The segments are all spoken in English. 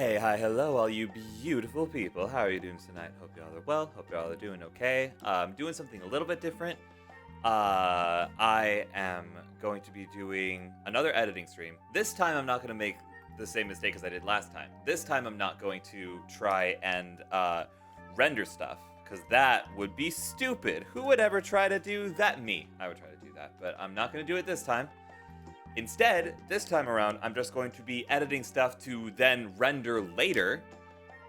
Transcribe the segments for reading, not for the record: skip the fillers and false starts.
Hey, hi, hello, all you beautiful people. How are you doing tonight? Hope you all are well. Hope you all are doing okay. Doing something a little bit different. I am going to be doing another editing stream. This time, I'm not going to make the same mistake as I did last time. This time, I'm not going to try and render stuff because that would be stupid. Who would ever try to do that? Me. I would try to do that, but I'm not going to do it this time. Instead, this time around, I'm just going to be editing stuff to then render later.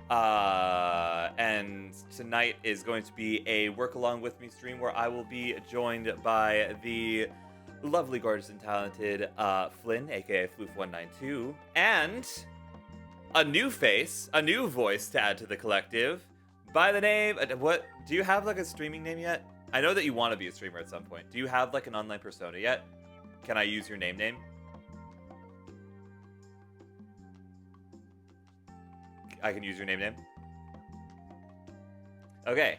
And tonight is going to be a work along with me stream where I will be joined by the lovely, gorgeous, and talented Flynn, aka Floof192, and a new face, a new voice to add to the collective by the name. What? Do you have like a streaming name yet? I know that you want to be a streamer at some point. Do you have like an online persona yet? Can I use your name? I can use your name? Okay.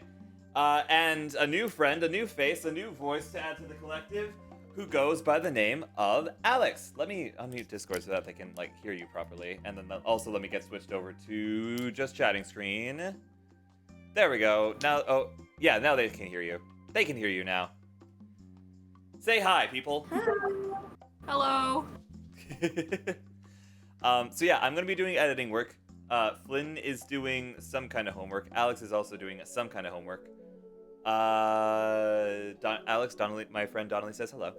And a new friend, a new face, a new voice to add to the collective who goes by the name of Alex. Let me unmute Discord so that they can like hear you properly. And then also let me get switched over to just chatting screen. There we go. Now, oh, yeah, now they can hear you. They can hear you now. Say hi, people. Hello. So yeah, I'm gonna be doing editing work. Flynn is doing some kind of homework. Alex is also doing some kind of homework. Alex Donnelly, my friend Donnelly says hello.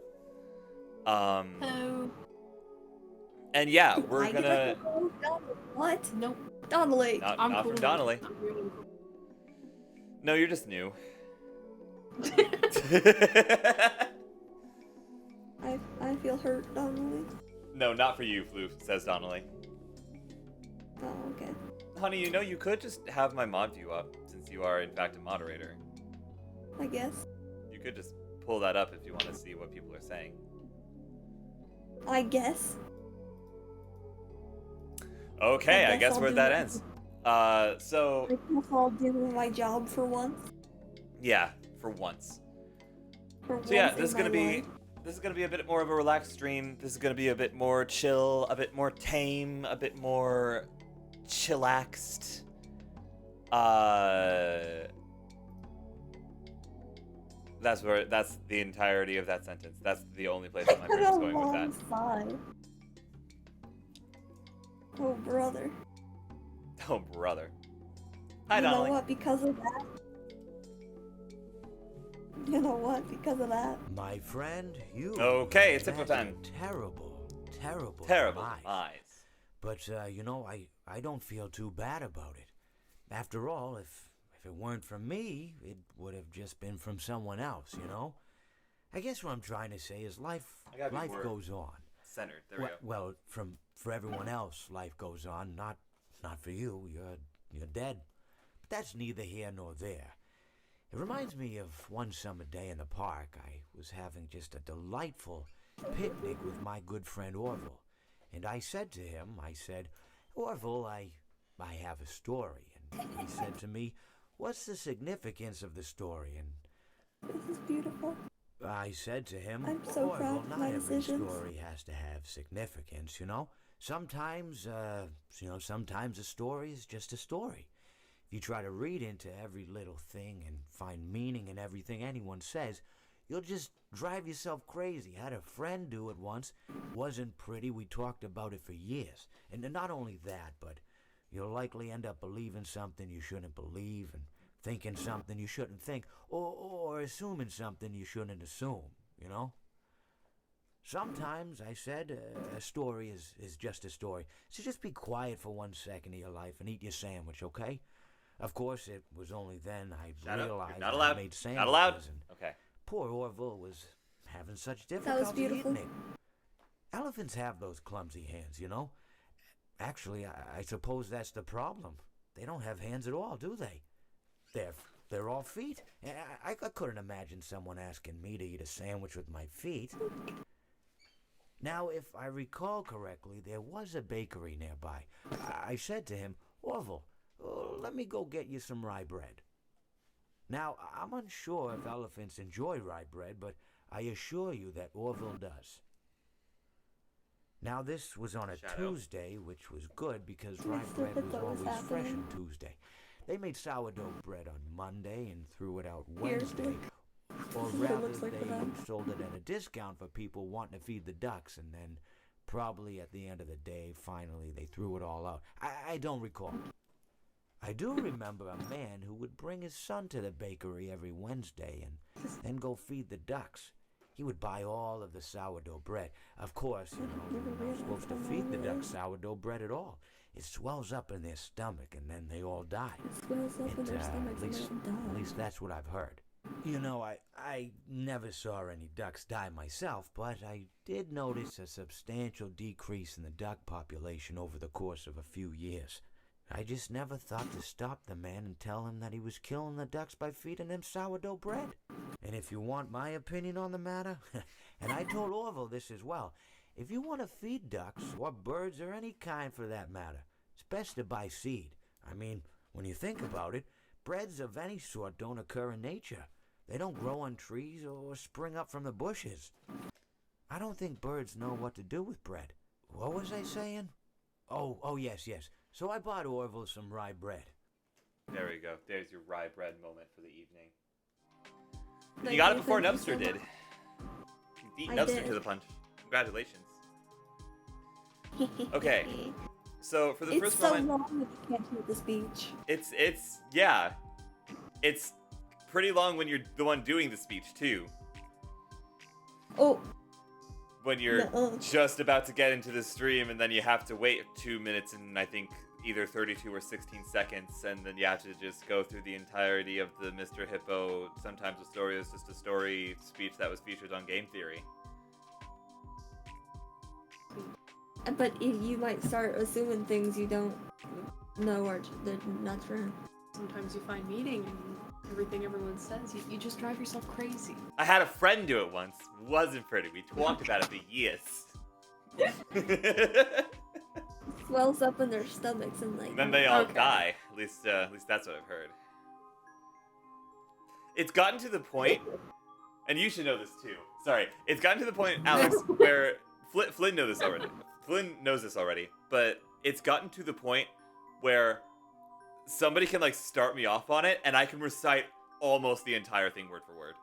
Hello. And yeah, we're gonna. What? Nope. Donnelly. I'm Not cool. from Donnelly. No, you're just new. I feel hurt, Donnelly. No, not for you, Floof, says Donnelly. Oh, okay. Honey, you know you could just have my mod view up, since you are in fact a moderator. I guess. You could just pull that up if you want to see what people are saying. I guess. Okay, I guess I'll where do that it. ends. So I guess I'll do my job for once. yeah, for once. For So yeah, once this is in gonna my be life. a bit more of a relaxed stream. This is gonna be a bit more chill, a bit more tame, a bit more chillaxed. That's the entirety of that sentence. That's the only place that my brain is going with that. Sigh. Oh, brother. Oh brother. Hi, You know Donnelly. what? Because of that. You know what? Because of that. My friend, you. Okay, it's had Hippopotame. Terrible Terrible demise. eyes. But I don't feel too bad about it. After all, if it weren't from me, it would have just been from someone else. I guess what I'm trying to say is life I gotta be more goes on. Centered. There we go. Well, for everyone else, life goes on. Not for you. You're dead. But that's neither here nor there. It reminds me of one summer day in the park. I was having just a delightful picnic with my good friend Orville. And I said to him, Orville, I have a story. And he said to me, what's the significance of the story? And This is beautiful. I said to him, I'm so proud Orville, of not my every decisions. story has to have significance, Sometimes, sometimes a story is just a story. If you try to read into every little thing and find meaning in everything anyone says, you'll just drive yourself crazy. I had a friend do it once. Wasn't pretty. We talked about it for years. And not only that, but you'll likely end up believing something you shouldn't believe and thinking something you shouldn't think or assuming something you shouldn't assume. Sometimes, I said, a story is just a story. So just be quiet for 1 second of your life and eat your sandwich, okay? Of course, it was only then I Shut up. realized You're not I allowed. made sandwiches. Not allowed. And Okay. poor Orville was having such was difficulty beautiful. eating it. Elephants have those clumsy hands, Actually, I suppose that's the problem. They don't have hands at all, do they? They're all feet. I couldn't imagine someone asking me to eat a sandwich with my feet. Now, if I recall correctly, there was a bakery nearby. I said to him, Orville, let me go get you some rye bread. Now, I'm unsure if elephants enjoy rye bread, but I assure you that Orville does. Now, this was on a Shadow. Tuesday, which was good because Yes, rye bread was that's always always fresh happening. on Tuesday. They made sourdough bread on Monday and threw it out Here's Wednesday. Or This is what it rather, looks like for they them. sold it at a discount for people wanting to feed the ducks, and then probably at the end of the day, finally, they threw it all out. I don't recall. I do remember a man who would bring his son to the bakery every Wednesday and then go feed the ducks. He would buy all of the sourdough bread. Of course, you're not supposed to feed the ducks sourdough bread at all. It swells up in their stomach and then they all die. It swells up in their stomachs and At least that's what I've heard. I never saw any ducks die myself, but I did notice a substantial decrease in the duck population over the course of a few years. I just never thought to stop the man and tell him that he was killing the ducks by feeding them sourdough bread. And if you want my opinion on the matter, and I told Orville this as well, if you want to feed ducks, or birds, or any kind for that matter, it's best to buy seed. I mean, when you think about it, breads of any sort don't occur in nature. They don't grow on trees or spring up from the bushes. I don't think birds know what to do with bread. What was I saying? Oh, yes. So I bought Orville some rye bread. There we go. There's your rye bread moment for the evening. Thank You got it you, before thank you Nubster so did. much. You beat I Nubster did. to the punch. Congratulations. Okay. So for the It's first so moment, long that you can't hear the speech. it's pretty long when you're the one doing the speech too. Oh, When you're nuh-uh. just about to get into the stream and then you have to wait 2 minutes and I think either 32 or 16 seconds, and then you have to just go through the entirety of the Mr. Hippo, sometimes a story is just a story speech that was featured on Game Theory. But if you might start assuming things you don't know or they're not true. Sometimes you find meaning in everything everyone says. You just drive yourself crazy. I had a friend do it once. Wasn't pretty. We talked about it for years. Swells up in their stomachs and like. Then they all Okay. die. At least that's what I've heard. It's gotten to the point, and you should know this too. Sorry, it's gotten to the point, Alex, where Flynn knows this already. Flynn knows this already, but it's gotten to the point where somebody can like start me off on it, and I can recite almost the entire thing word for word.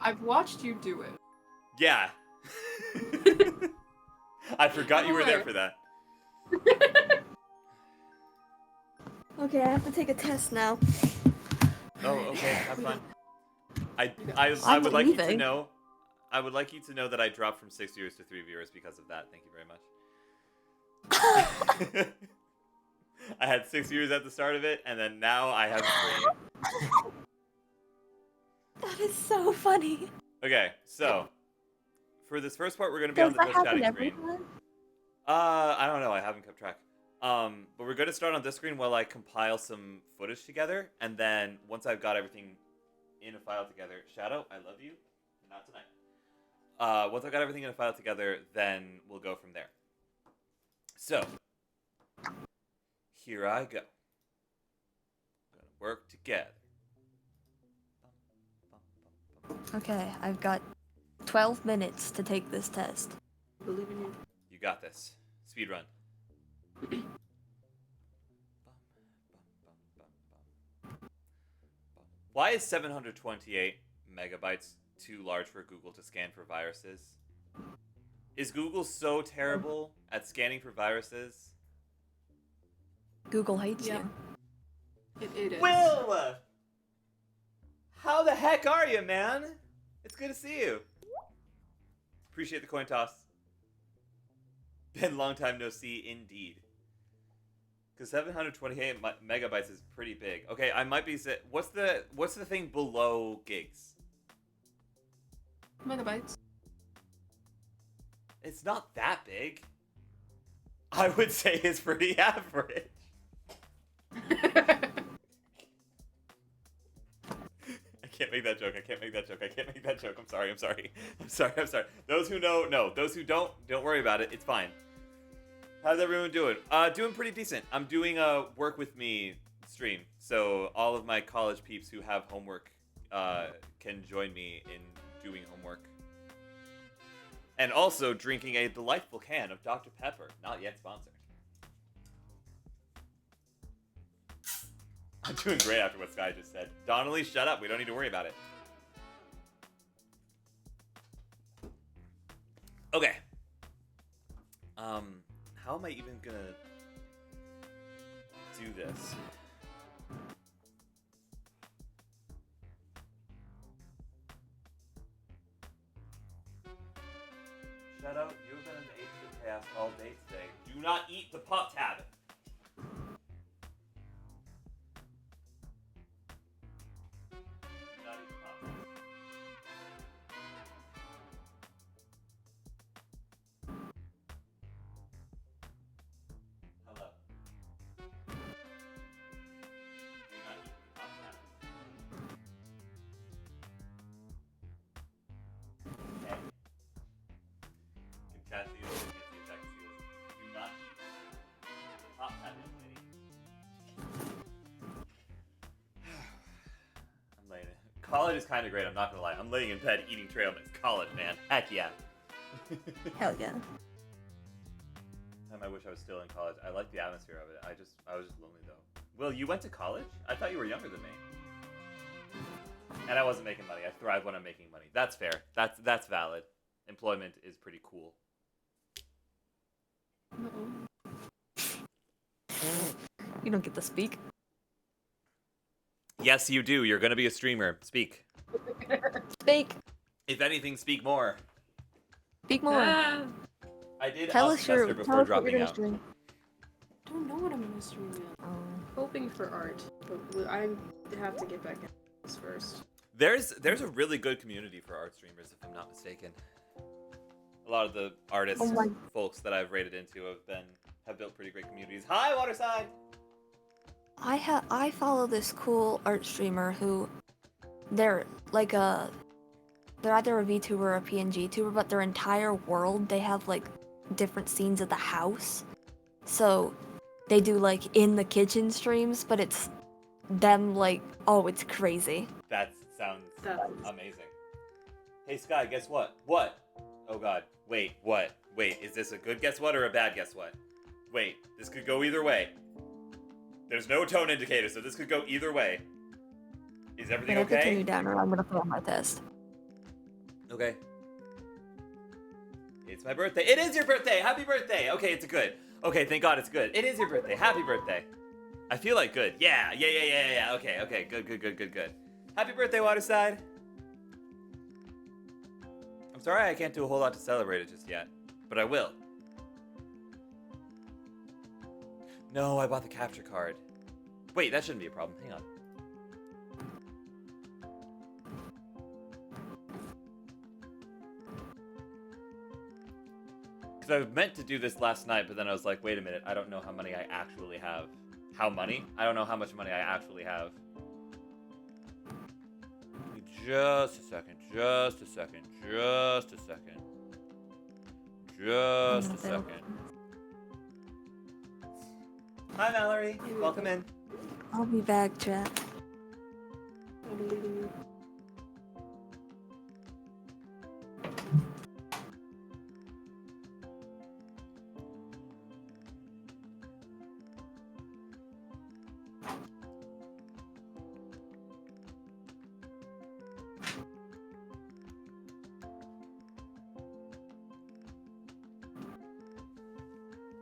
I've watched you do it. Yeah. I forgot you were there for that. Okay, I have to take a test now. Oh, okay, have fun. I I'm would like you to leaving. know. I would like you to know that I dropped from 6 viewers to 3 viewers because of that. Thank you very much. I had 6 viewers at the start of it, and then now I have 3. That is so funny. Okay, so for this first part, we're gonna be on Does the that Twitch happen chatting every screen. time? I don't know. I haven't kept track. But we're gonna start on this screen while I compile some footage together, and then once I've got everything in a file together, Shadow, I love you. Not tonight. Once I've got everything in a file together, then we'll go from there. So, here I go. Gonna work together. Okay, I've got 12 minutes to take this test. Believe in you. You got this. Speed run. Why is 728 megabytes too large for Google to scan for viruses? Is Google so terrible at scanning for viruses? Google hates Yeah. you. It is. Will! How the heck are you, man? It's good to see you. Appreciate the coin toss. Been long time no see, indeed. Because 728 megabytes is pretty big. Okay, I might be. What's the thing below gigs? Megabytes. It's not that big. I would say it's pretty average. I can't make that joke. I can't make that joke. I'm sorry. Those who know, know. Those who don't worry about it. It's fine. How's everyone doing? Doing pretty decent. I'm doing a work with me stream, so all of my college peeps who have homework can join me in doing homework. And also drinking a delightful can of Dr. Pepper, not yet sponsored. I'm doing great after what Sky just said. Donnelly, shut up. We don't need to worry about it. Okay. How am I even gonna do this? Shut up. You've been an agent of chaos all day today. Do not eat the pop tab. College is kind of great, I'm not gonna lie. I'm laying in bed eating trail mix. College, man. Heck yeah. Hell yeah. I wish I was still in college. I like the atmosphere of it. I was just lonely though. Will, you went to college? I thought you were younger than me. And I wasn't making money. I thrive when I'm making money. That's fair. That's valid. Employment is pretty cool. You don't get to speak. Yes, you do. You're gonna be a streamer. Speak. Speak. If anything, speak more. Speak more. I did Tell all us semester your. before Tell us what dropping you're out. gonna stream. I don't know what I'm gonna stream yet. Hoping for art, but I have to get back into this first. There's a really good community for art streamers, if I'm not mistaken. A lot of the artists, folks that I've rated into have built pretty great communities. Hi, Waterside. I follow this cool art streamer who, they're like they're either a VTuber or a PNG tuber, but their entire world, they have like different scenes of the house. So they do like in the kitchen streams, but it's them like, oh, it's crazy. That sounds amazing. Hey Sky, guess what? What? Oh god. Wait, what? Wait, is this a good guess what or a bad guess what? Wait, this could go either way. There's no tone indicator, so this could go either way. Is everything I'm gonna okay? continue down, or I'm gonna fail my test. Okay. It's my birthday. It is your birthday! Happy birthday! Okay, it's a good. Okay, thank God it's good. It is your birthday. Happy birthday. I feel like good. Yeah. Okay, good. Happy birthday, Waterside. I'm sorry I can't do a whole lot to celebrate it just yet, but I will. No, I bought the capture card. Wait, that shouldn't be a problem. Hang on. Because I meant to do this last night, but then I was like, wait a minute, I don't know how money I actually have. How money? I don't know how much money I actually have. Just a second. Hi, Mallory. Welcome in. I'll be back, chat. I believe in you.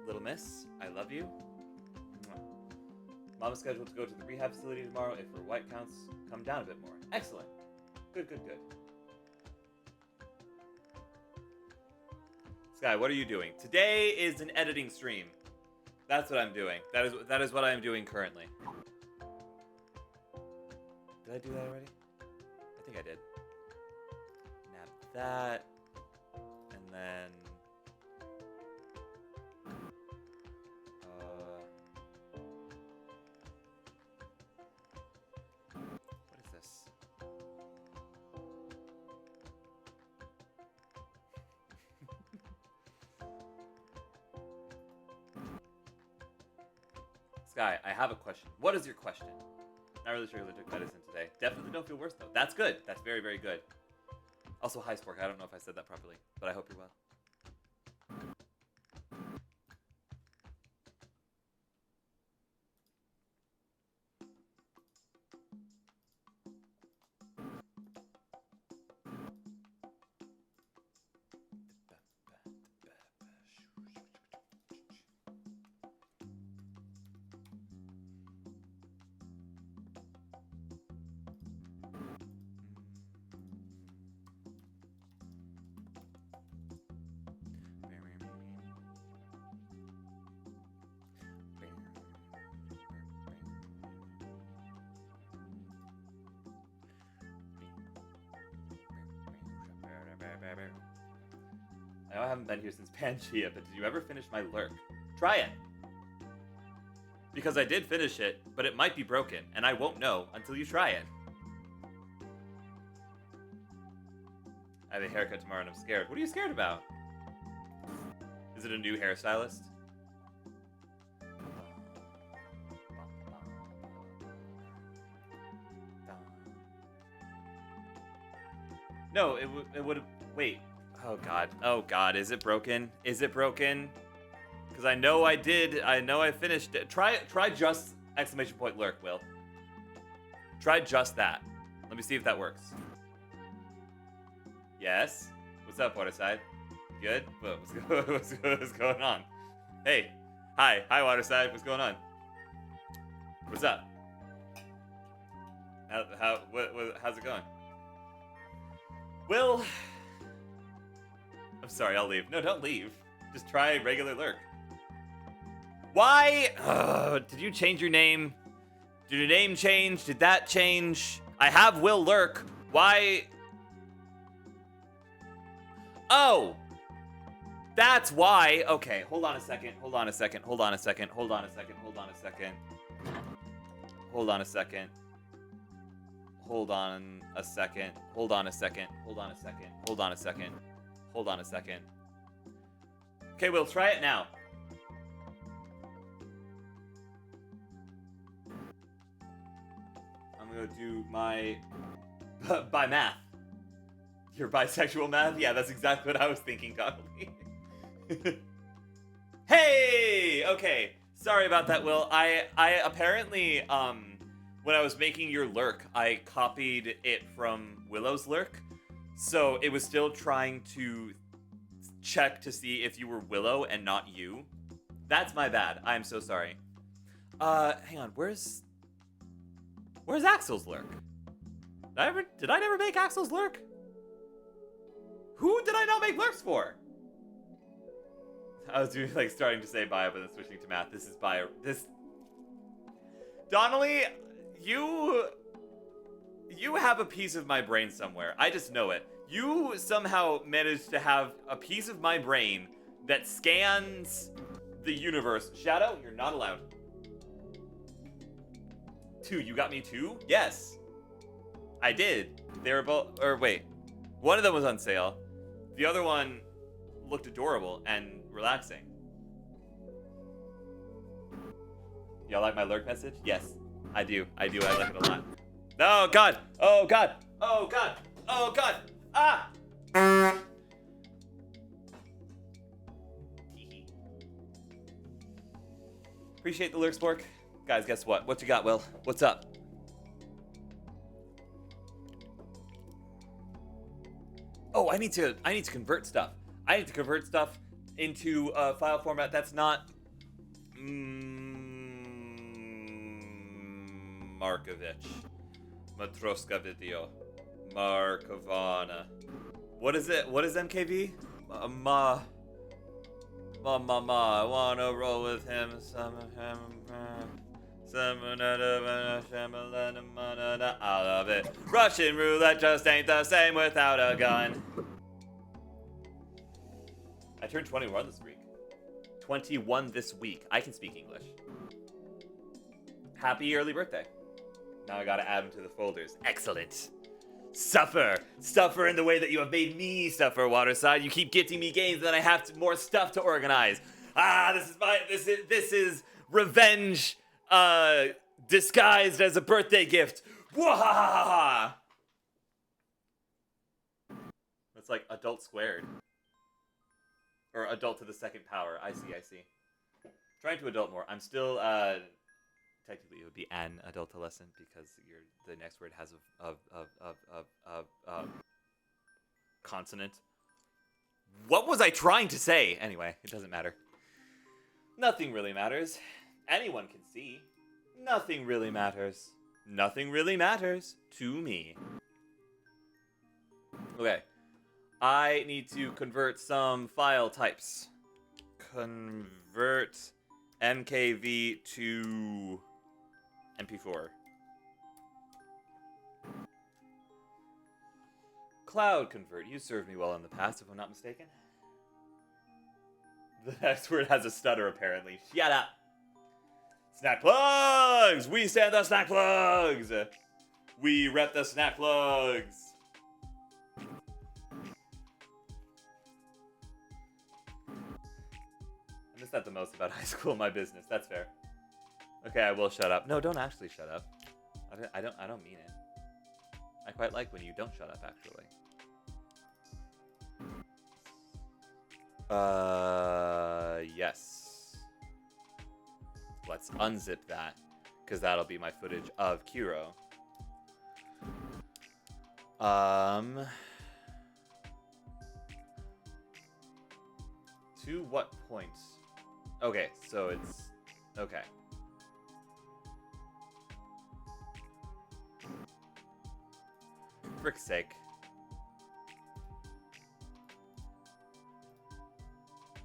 Little miss, I love you. Mama's scheduled to go to the rehab facility tomorrow if her white counts come down a bit more. Excellent. Good. Sky, what are you doing? Today is an editing stream. That's what I'm doing. That is what I am doing currently. Did I do that already? I think I did. Nap that. And then... what is this? Sky, I have a question. What is your question? Not really sure if I took medicine today. Definitely don't feel worse though. That's good. That's very, very good. Also, hi Spork. I don't know if I said that properly, but I hope you're well. I know I haven't been here since Pangea, but did you ever finish my lurk? Try it! Because I did finish it, but it might be broken, and I won't know until you try it. I have a haircut tomorrow and I'm scared. What are you scared about? Is it a new hairstylist? No, it would have... Wait. Oh god, is it broken? Is it broken? Because I know I did. I know I finished it. Try just exclamation point lurk, Will. Try just that. Let me see if that works. Yes. What's up, Waterside? Good? What's going on? Hey. Hi, Waterside. What's going on? What's up? How's it going? Will. I'm sorry, I'll leave. No, don't leave. Just try regular lurk. Why? Did you change your name? Did your name change? Did that change? I have Will Lurk. Why? Oh! That's why. Okay, hold on a second. Hold on a second. Hold on a second. Hold on a second. Hold on a second. Hold on a second. Hold on a second. Hold on a second. Hold on a second. Hold on a second. Hold on a second. Okay, Will, try it now. I'm gonna do my... by math. Your bisexual math? Yeah, that's exactly what I was thinking, Connolly. Hey! Okay. Sorry about that, Will. I apparently, when I was making your lurk, I copied it from Willow's lurk. So it was still trying to check to see if you were Willow and not you. That's my bad. I'm so sorry. Hang on. Where's Axel's lurk? Did I never make Axel's lurk? Who did I not make lurks for? I was doing like starting to say bio, but then switching to math. This is bio. Donnelly, you have a piece of my brain somewhere. I just know it. You somehow managed to have a piece of my brain that scans the universe. Shadow, you're not allowed. 2, you got me 2? Yes. I did. They were both, or wait. One of them was on sale. The other one looked adorable and relaxing. Y'all like my lurk message? Yes, I do. I like it a lot. Oh god! Oh god! Oh god! Oh god! Ah! Appreciate the lurk, Spork. Guys, guess what? What you got, Will? What's up? Oh, I need to convert stuff. I need to convert stuff into a file format that's not Markovich. Matroska video. Markovana. What is it? What is MKV? Ma. I wanna roll with him. I love it. Russian roulette just ain't the same without a gun. I turned 21 this week. 21 this week. I can speak English. Happy early birthday. Now I gotta add them to the folders. Excellent. Suffer. Suffer in the way that you have made me suffer, Waterside. You keep getting me games, then I have more stuff to organize. This is revenge disguised as a birthday gift. Wahahaha! That's like adult squared. Or adult to the second power. I see. Trying to adult more. I'm still, technically it would be an adultolescent because the next word has a consonant. What was I trying to say? Anyway, it doesn't matter. Nothing really matters. Anyone can see. Nothing really matters. Nothing really matters to me. Okay. I need to convert some file types. Convert MKV to MP4. Cloud Convert, you served me well in the past, if I'm not mistaken. The next word has a stutter, apparently. Shut up! Snack plugs! We stand the snack plugs! We rep the snack plugs! I miss that the most about high school, my business. That's fair. Okay, I will shut up. No, don't actually shut up. I don't mean it. I quite like when you don't shut up, actually. Yes. Let's unzip that, because that'll be my footage of Kiro. To what point? Okay, so it's... Okay. Frick's sake.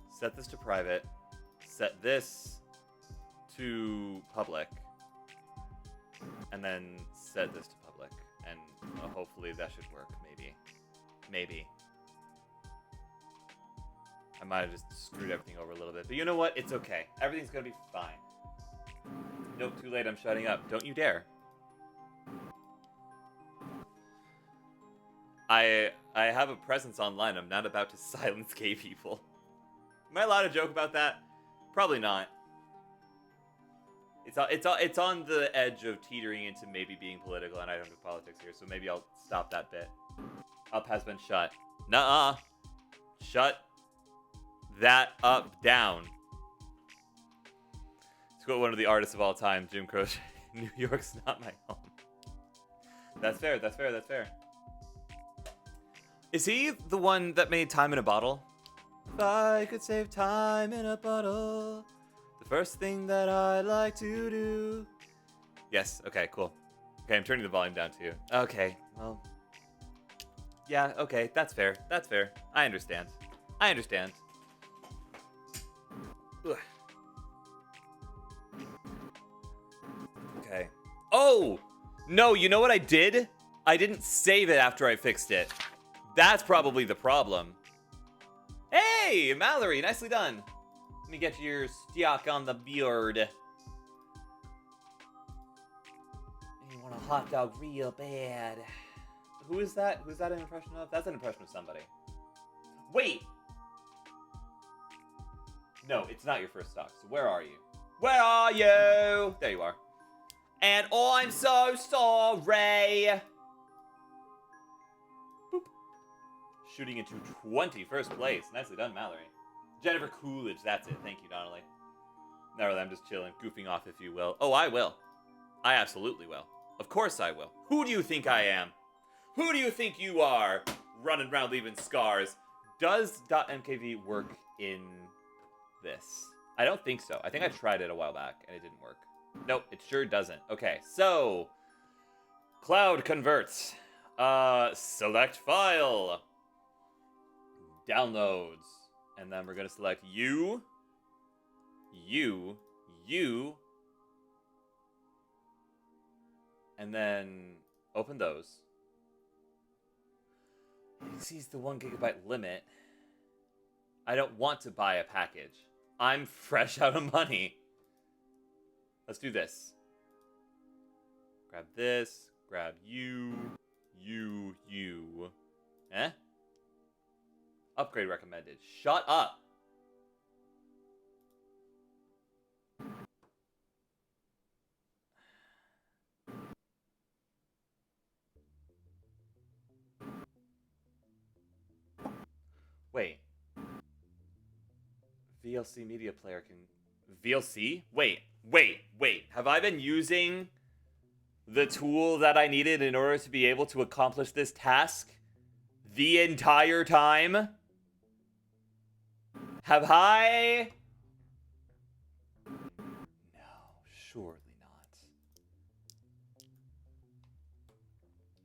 Set this to private. Set this to public. And then set this to public. And hopefully that should work, maybe. Maybe. I might have just screwed everything over a little bit. But you know what? It's okay. Everything's gonna be fine. Nope, too late. I'm shutting up. Don't you dare. I have a presence online. I'm not about to silence gay people. Am I allowed to joke about that? Probably not. It's on the edge of teetering into maybe being political, and I don't do politics here, so maybe I'll stop that bit. Up has been shut. Nuh-uh. Shut that up, down. To quote one of the artists of all time, Jim Croce, New York's not my home. That's fair, that's fair, that's fair. Is he the one that made Time in a Bottle? If I could save time in a bottle, the first thing that I'd like to do. Yes, okay, cool. Okay, I'm turning the volume down too. Okay, well. Yeah, okay, that's fair. That's fair. I understand. I understand. Ugh. Okay. Oh! No, you know what I did? I didn't save it after I fixed it. That's probably the problem. Hey, Mallory, nicely done. Let me get your stock on the beard. You want a hot dog real bad. Who is that? Who's that an impression of? That's an impression of somebody. Wait! No, it's not your first stock, so where are you? Where are you? There you are. And I'm so sorry! Shooting into 21st place. Nicely done, Mallory. Jennifer Coolidge, that's it. Thank you, Donnelly. No, I'm just chilling, goofing off, if you will. Oh, I will. I absolutely will. Of course I will. Who do you think I am? Who do you think you are? Running around leaving scars. Does .mkv work in this? I don't think so. I think I tried it a while back, and it didn't work. Nope, it sure doesn't. Okay, so... Cloud converts. Select file. Downloads, and then we're going to select you, and then open those. It exceeds the 1 gigabyte limit. I don't want to buy a package. I'm fresh out of money. Let's do this. Grab this, grab you. Eh? Upgrade recommended. Shut up! Wait. VLC media player can... VLC? Wait. Have I been using the tool that I needed in order to be able to accomplish this task the entire time? Have I? No, surely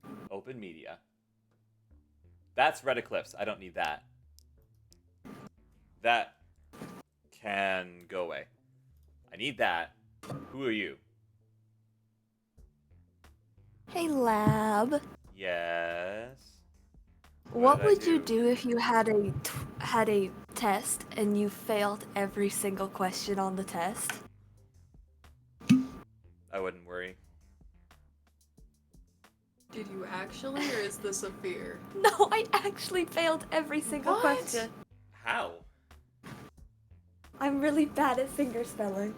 not. Open media. That's Red Eclipse. I don't need that. That can go away. I need that. Who are you? Hey, Lab. Yes. What did I would you do? do if you had a test and you failed every single question on the test? I wouldn't worry. Did you actually, or is this a fear? No, I actually failed every single What? question. How? I'm really bad at finger spelling.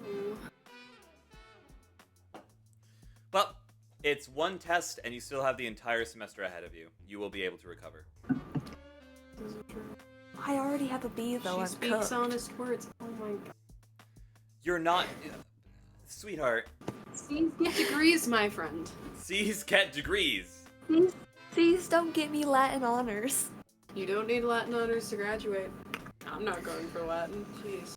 Ooh. Well, it's one test, and you still have the entire semester ahead of you. You will be able to recover. This is true. I already have a B though. She I'm speaks cooked. honest words. Oh my god. You're not... Sweetheart, C's get degrees, my friend. C's get degrees. Please don't get me Latin honors. You don't need Latin honors to graduate. I'm not going for Latin. Jeez.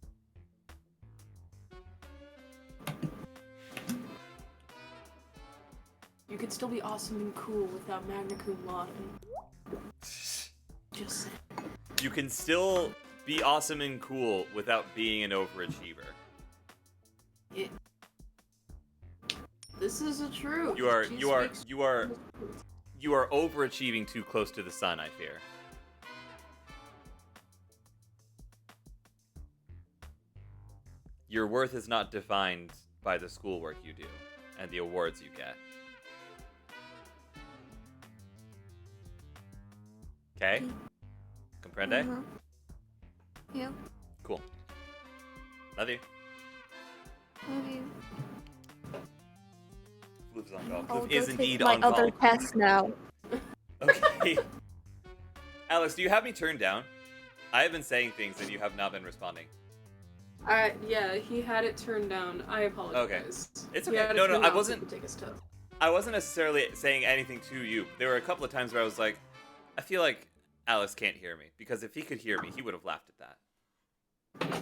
You can still be awesome and cool without magna cum laude. Just saying. You can still be awesome and cool without being an overachiever. This is a true. You are overachieving too close to the sun, I fear. Your worth is not defined by the schoolwork you do and the awards you get. Okay? Comprende? Mhm. Yeah. Cool. Love you. Love you. Floof's on call. I'll Floof go is take indeed my on other call. test now. Okay. Alex, do you have me turned down? I have been saying things and you have not been responding. Yeah, he had it turned down. I apologize. It's He okay. had it No, turned I down so wasn't- he could take his test. I wasn't necessarily saying anything to you. There were a couple of times where I was like, I feel like Alex can't hear me. Because if he could hear me, he would have laughed at that. Floof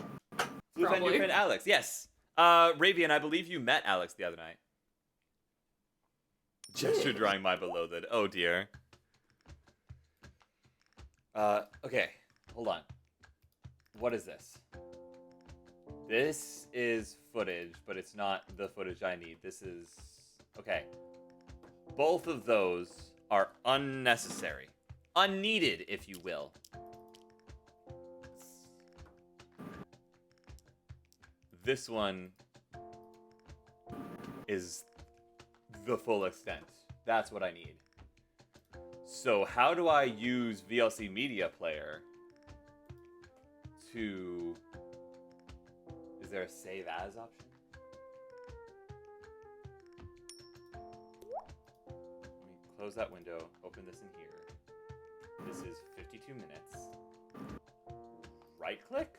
and your Probably. friend Alex. Yes. Ravian, I believe you met Alex the other night. Gesture drawing my beloved. Oh dear. Okay. Hold on. What is this? This is footage, but it's not the footage I need. This is... Okay. Both of those are unnecessary. Unneeded, if you will. This one is the full extent. That's what I need. So how do I use VLC Media Player to... Is there a save as option? Let me close that window, open this in here. This is 52 minutes. Right click?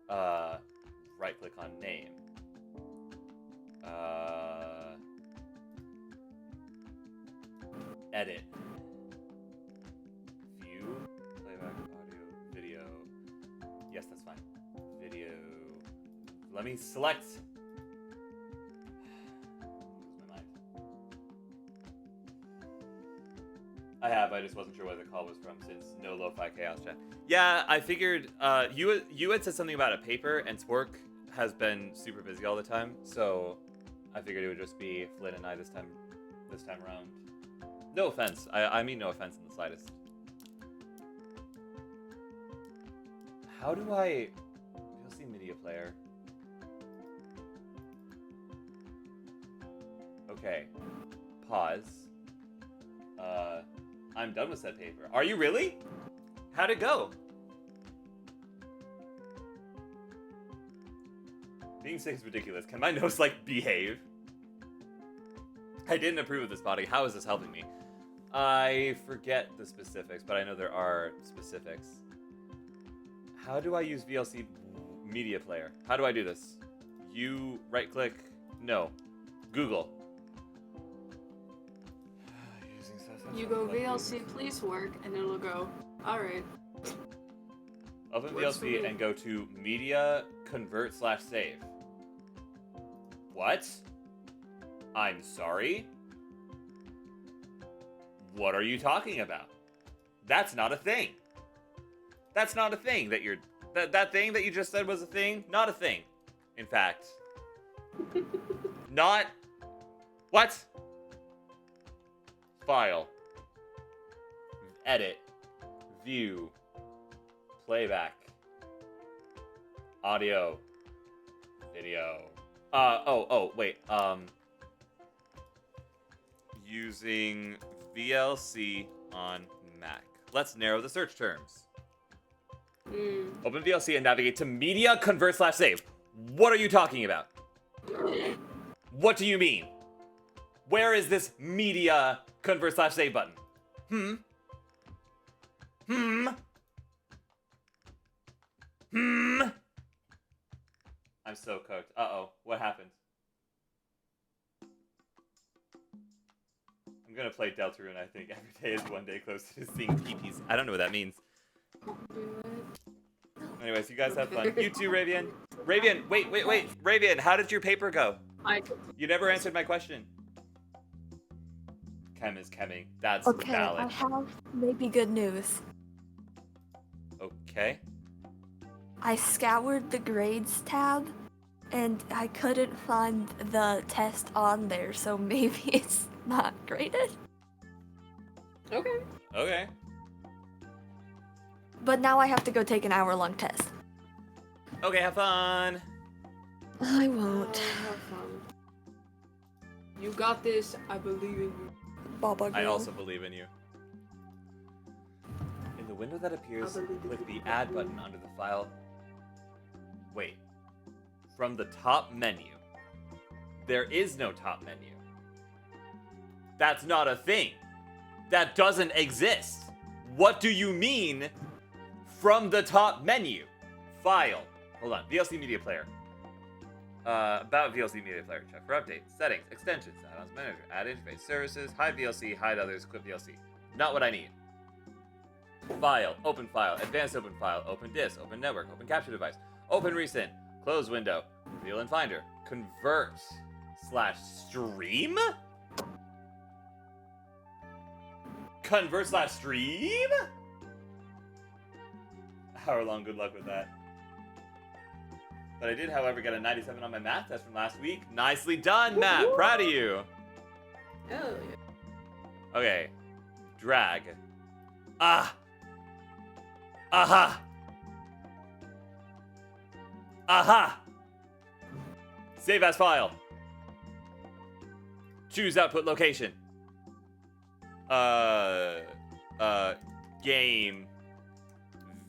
Right click on name. Edit. View. Playback, audio, video. Yes, that's fine. Video. Let me select. Lose my mind. I just wasn't sure where the call was from since no lo-fi chaos chat. Yeah, I figured you had said something about a paper, and Spork has been super busy all the time, so I figured it would just be Flynn and I this time around. No offense. I mean no offense in the slightest. How do I... VLC Media Player. Okay. Pause. I'm done with said paper. Are you really? How'd it go? Being sick is ridiculous. Can my nose, like, behave? I didn't approve of this body. How is this helping me? I forget the specifics, but I know there are specifics. How do I use VLC Media Player? How do I do this? You right-click? No. Google. You go VLC please work, and it'll go, alright. Open Works for VLC me. and go to Media Convert / Save. What? I'm sorry? What are you talking about? That's not a thing. That's not a thing that you're... That thing that you just said was a thing? Not a thing. In fact. Not... What? File. Edit. View. Playback. Audio. Video. Wait. Using VLC on Mac. Let's narrow the search terms. Open VLC and navigate to media, convert / save. What are you talking about? What do you mean? Where is this media, convert / save button? I'm so cooked. Uh-oh. What happened? I'm gonna play Deltarune, I think. Every day is one day closer to seeing TPs. I don't know what that means. Anyways, you guys have fun. You too, Ravian. Ravian, wait. Ravian, how did your paper go? You never answered my question. Chem is chemming. That's Okay, valid. I have maybe good news. Okay. I scoured the grades tab, and I couldn't find the test on there, so maybe it's not graded. Okay. Okay. But now I have to go take an hour-long test. Okay, have fun. I won't. Have fun. You got this. I believe in you. Baba I girl. also believe in you. In the window that appears, click the add button under the file. Wait. From the top menu. There is no top menu. That's not a thing. That doesn't exist. What do you mean from the top menu? File. Hold on. VLC Media Player. About VLC Media Player. Check for updates. Settings. Extensions. Add-ons manager. Add interface. Services. Hide VLC. Hide others. Quit VLC. Not what I need. File. Open file. Advanced open file. Open disk. Open network. Open capture device. Open recent. Close window. Reveal in Finder. Convert / stream? Convert / stream? Hour long, good luck with that. But I did, however, get a 97 on my math test from last week. Nicely done, Matt. Proud of you. Hell yeah. Okay. Drag. Ah. Aha. Aha. Save as file. Choose output location. Game.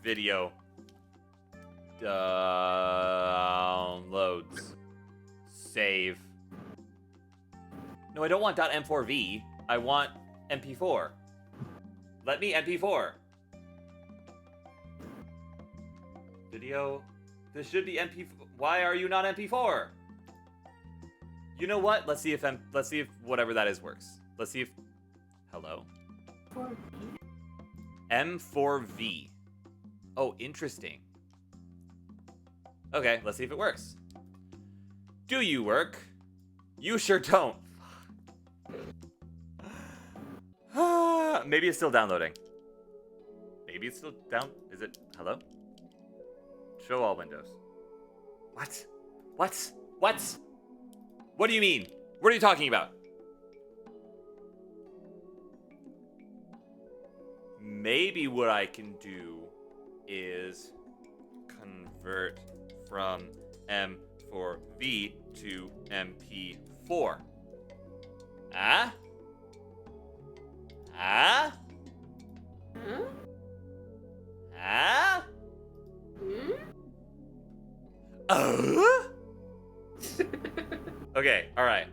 Video. Downloads. Save. No, I don't want .m4v. I want MP4. Let me MP4. Video. This should be MP4. Why are you not MP4? You know what? Let's see if whatever that is works. Let's see if. Hello. M4V. Oh, interesting. Okay, let's see if it works. Do you work? You sure don't. Maybe it's still downloading. Maybe it's still down. Is it? Hello? Show all windows. What? What? What? What do you mean? What are you talking about? Maybe what I can do is convert from M4V to MP4. Ah? Ah? Huh? Ah? Hmm? Okay, alright.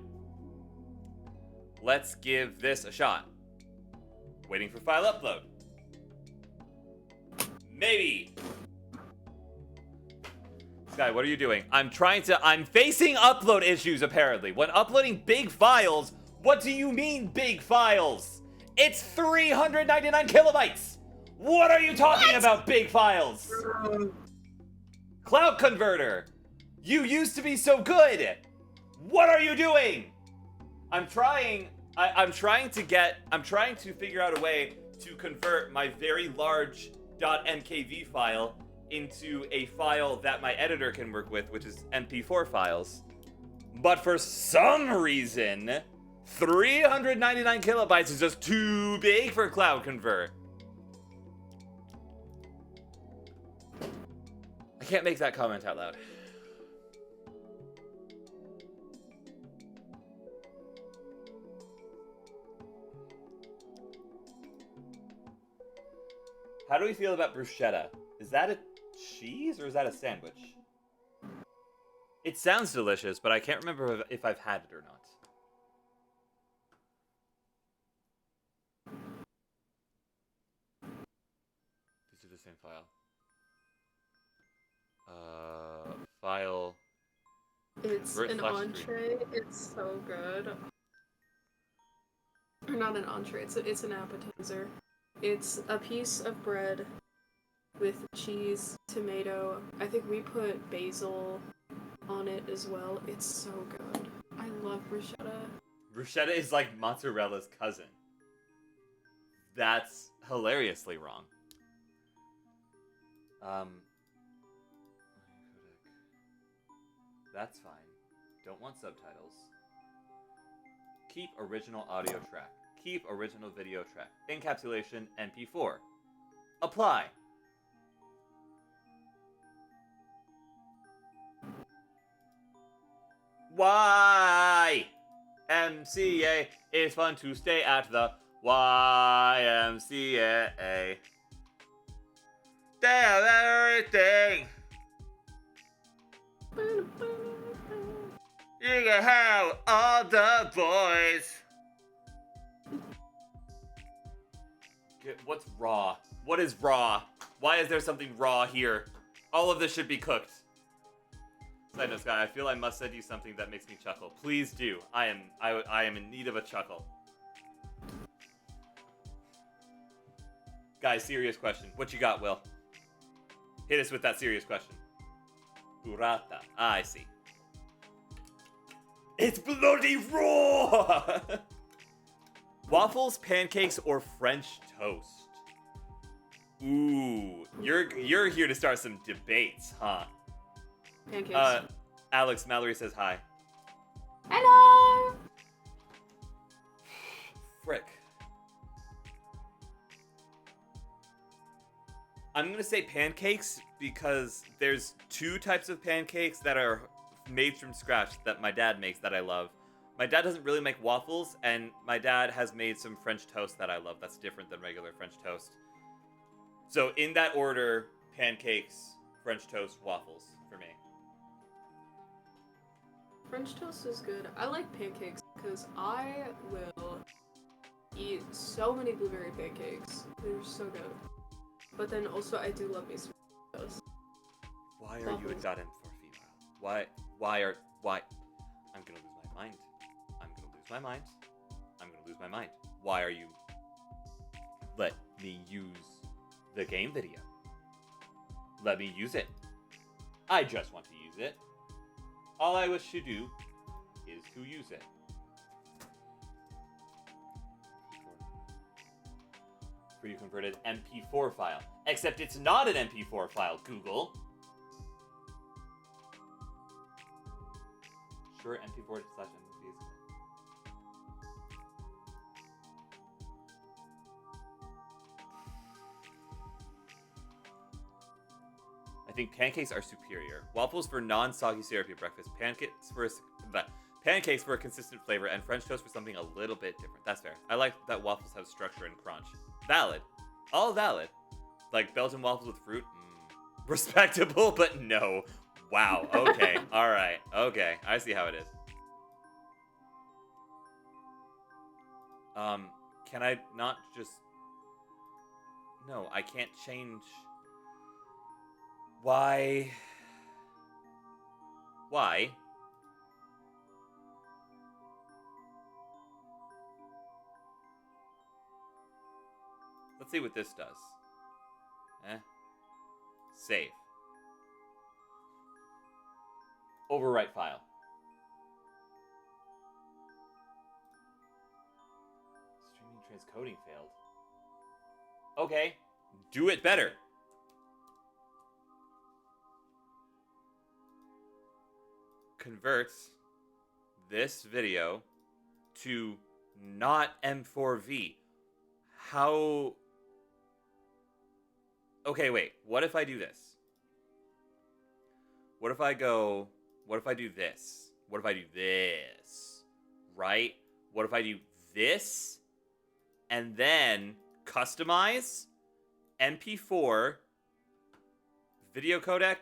Let's give this a shot. Waiting for file upload. Maybe. Sky, what are you doing? I'm facing upload issues apparently. When uploading big files, what do you mean big files? It's 399 kilobytes. What are you talking about, big files? Cloud Converter. You used to be so good. What are you doing? I'm trying to figure out a way to convert my very large .mkv file into a file that my editor can work with, which is MP4 files. But for some reason, 399 kilobytes is just too big for Cloud Convert. I can't make that comment out loud. How do we feel about bruschetta? Is that a cheese or is that a sandwich? It sounds delicious, but I can't remember if I've had it or not. These are the same file. File. It's Convert an slash entree. It's so good. Or not an entree. It's an appetizer. It's a piece of bread with cheese, tomato. I think we put basil on it as well. It's so good. I love bruschetta. Bruschetta is like mozzarella's cousin. That's hilariously wrong. That's fine. Don't want subtitles. Keep original audio track. Keep original video track. Encapsulation MP4. Apply. Why? MCA. It's fun to stay at the YMCA. Damn everything. You can have all the boys. What's raw? What is raw? Why is there something raw here? All of this should be cooked. Side note, Sky, I feel I must send you something that makes me chuckle. Please do. I am in need of a chuckle. Guys, serious question. What you got, Will? Hit us with that serious question. Burrata. Ah, I see. It's bloody raw! Waffles, pancakes, or French toast? Ooh, you're here to start some debates, huh? Pancakes. Alex Mallory says hi. Hello! Frick. I'm gonna say pancakes because there's two types of pancakes that are made from scratch that my dad makes that I love. My dad doesn't really make waffles, and my dad has made some French toast that I love. That's different than regular French toast. So in that order, pancakes, French toast, waffles for me. French toast is good. I like pancakes because I will eat so many blueberry pancakes. They're so good. But then also I do love me some toast. Why are you a .m4 female? Why? I'm gonna lose my mind. I'm gonna lose my mind. I'm gonna lose my mind. Why are you... Let me use the game video. Let me use it. I just want to use it. All I wish to do is to use it. For you converted MP4 file. Except it's not an MP4 file, Google. Sure, MP4 slash MP is... I think pancakes are superior. Waffles for non-soggy syrupy breakfast. Pancakes for a consistent flavor, and French toast for something a little bit different. That's fair. I like that waffles have structure and crunch. Valid. All valid. Like Belgian waffles with fruit? Respectable, but no. Wow. Okay. Alright. Okay. I see how it is. Can I not just... No, I can't change... Why? Why? Let's see what this does. Save. Overwrite file. Streaming transcoding failed. Okay. Do it better. Converts this video to not M4V. How... Okay, wait. What if I do this? What if I go... What if I do this? What if I do this? Right? What if I do this? And then customize, MP4, video codec,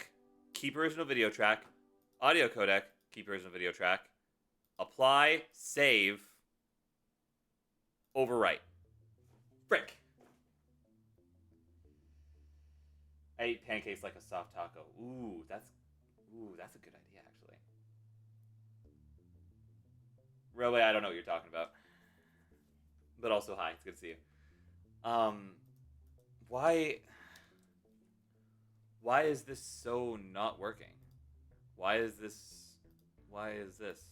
keep original video track, audio codec, keep original video track, apply, save, overwrite. Frick. I ate pancakes like a soft taco. Ooh, that's a good idea, actually. Railway, I don't know what you're talking about. But also, hi, it's good to see you. Why is this so not working? Why is this? What's this?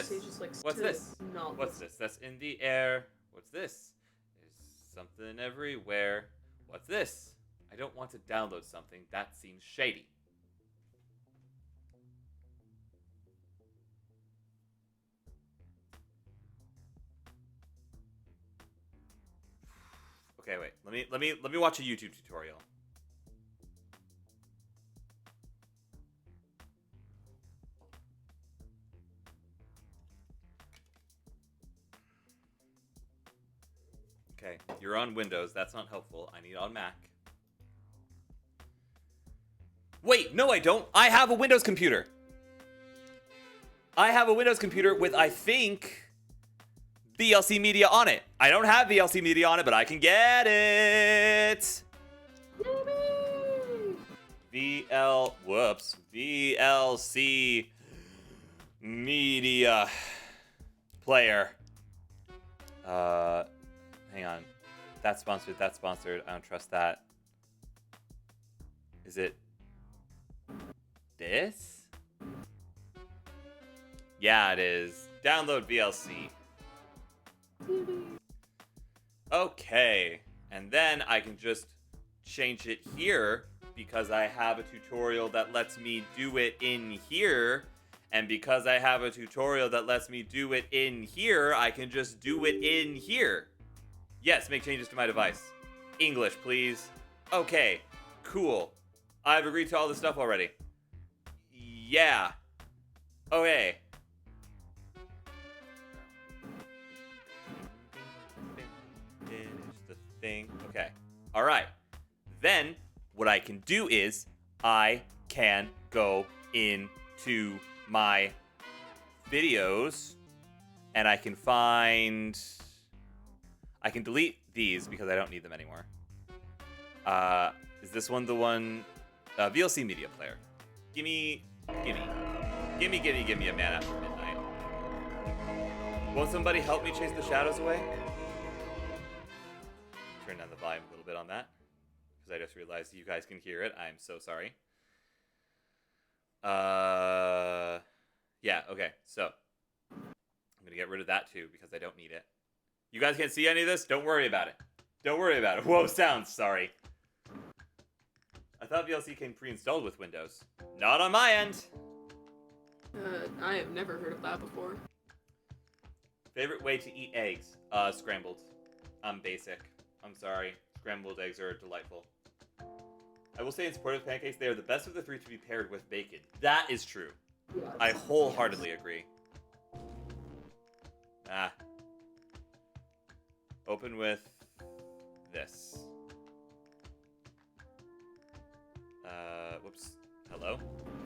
Just likes What's to this? not What's this? That's in the air. What's this? There's something everywhere. What's this? I don't want to download something. That seems shady. Okay, wait. Let me watch a YouTube tutorial. Okay, you're on Windows. That's not helpful. I need on Mac. Wait, no, I don't. I have a Windows computer. I have a Windows computer with, I think, VLC Media on it. I don't have VLC Media on it, but I can get it. VLC Media Player. Hang on. That's sponsored. That's sponsored. I don't trust that. Is it this? Yeah, it is. Download VLC. Okay. And then I can just change it here because I have a tutorial that lets me do it in here. And because I have a tutorial that lets me do it in here, I can just do it in here. Yes, make changes to my device. English, please. Okay, cool. I've agreed to all this stuff already. Yeah. Okay. Finish the thing. Okay. All right. Then what I can do is I can go into my videos and I can find... I can delete these because I don't need them anymore. Is this one the one? VLC Media Player. Gimme a man after midnight. Won't somebody help me chase the shadows away? Turn down the volume a little bit on that because I just realized you guys can hear it. I'm so sorry. Yeah, okay, so I'm gonna get rid of that too because I don't need it. You guys can't see any of this? Don't worry about it. Don't worry about it. Whoa, sounds, sorry. I thought VLC came pre-installed with Windows. Not on my end. I have never heard of that before. Favorite way to eat eggs? Scrambled. I'm basic. I'm sorry. Scrambled eggs are delightful. I will say in support of pancakes, they are the best of the three to be paired with bacon. That is true. I wholeheartedly agree. Open with this. Whoops. Hello?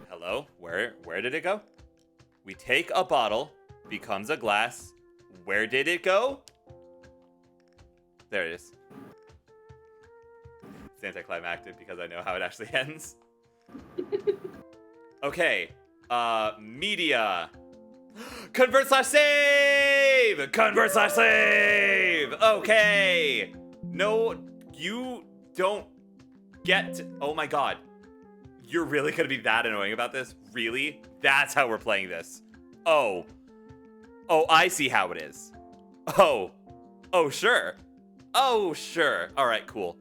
Hello? Where did it go? We take a bottle, becomes a glass. Where did it go? There it is. It's anticlimactic because I know how it actually ends. Okay. Media. Convert/save! Convert/save! Okay. No, you don't get to... Oh my god. You're really gonna be that annoying about this? Really? That's how we're playing this. Oh. Oh, I see how it is. Oh. Oh, sure. Oh, sure. Alright, cool.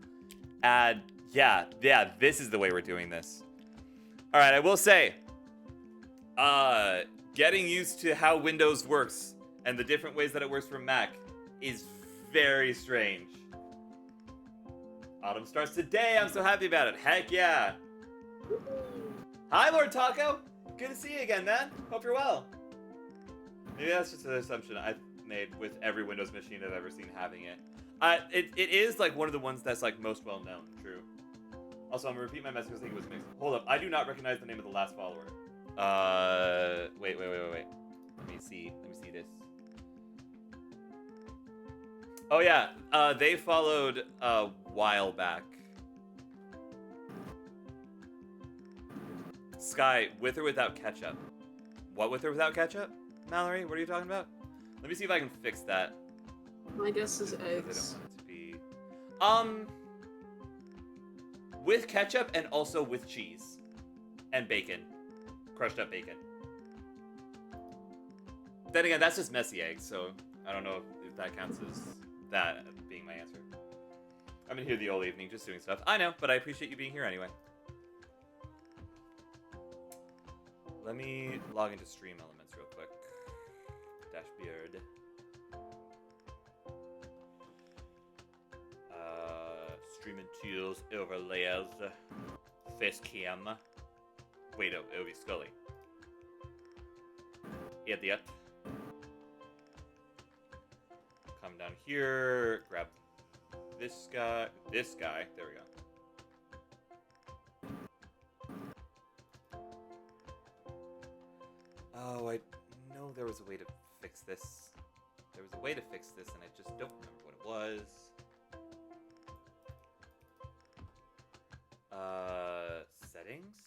Add... Yeah, this is the way we're doing this. Alright, I will say... getting used to how Windows works And the different ways that it works for Mac is very strange. Autumn starts today. I'm so happy about it. Heck yeah. Hi, Lord Taco. Good to see you again, man. Hope you're well. Maybe that's just an assumption I've made with every Windows machine I've ever seen having it. It is like one of the ones that's like most well known. True. Also, I'm gonna repeat my message because I think it was mixed. Hold up, I do not recognize the name of the last follower. Wait. Let me see this. Oh yeah, they followed a while back. Sky, with or without ketchup? What with or without ketchup? Mallory, what are you talking about? Let me see if I can fix that. My guess is Because I eggs. don't want it to be. With ketchup and also with cheese. And bacon. Crushed up bacon. Then again, that's just messy eggs, so I don't know if that counts as that being my answer. I've been here the whole evening just doing stuff. I know, but I appreciate you being here anyway. Let me log into Stream Elements real quick. Dashbeard. Streaming tools, overlays, facecam. Wait, oh, it would be Scully. Idiot. Come down here, grab this guy, there we go. Oh, I know there was a way to fix this. There was a way to fix this, and I just don't remember what it was. Settings?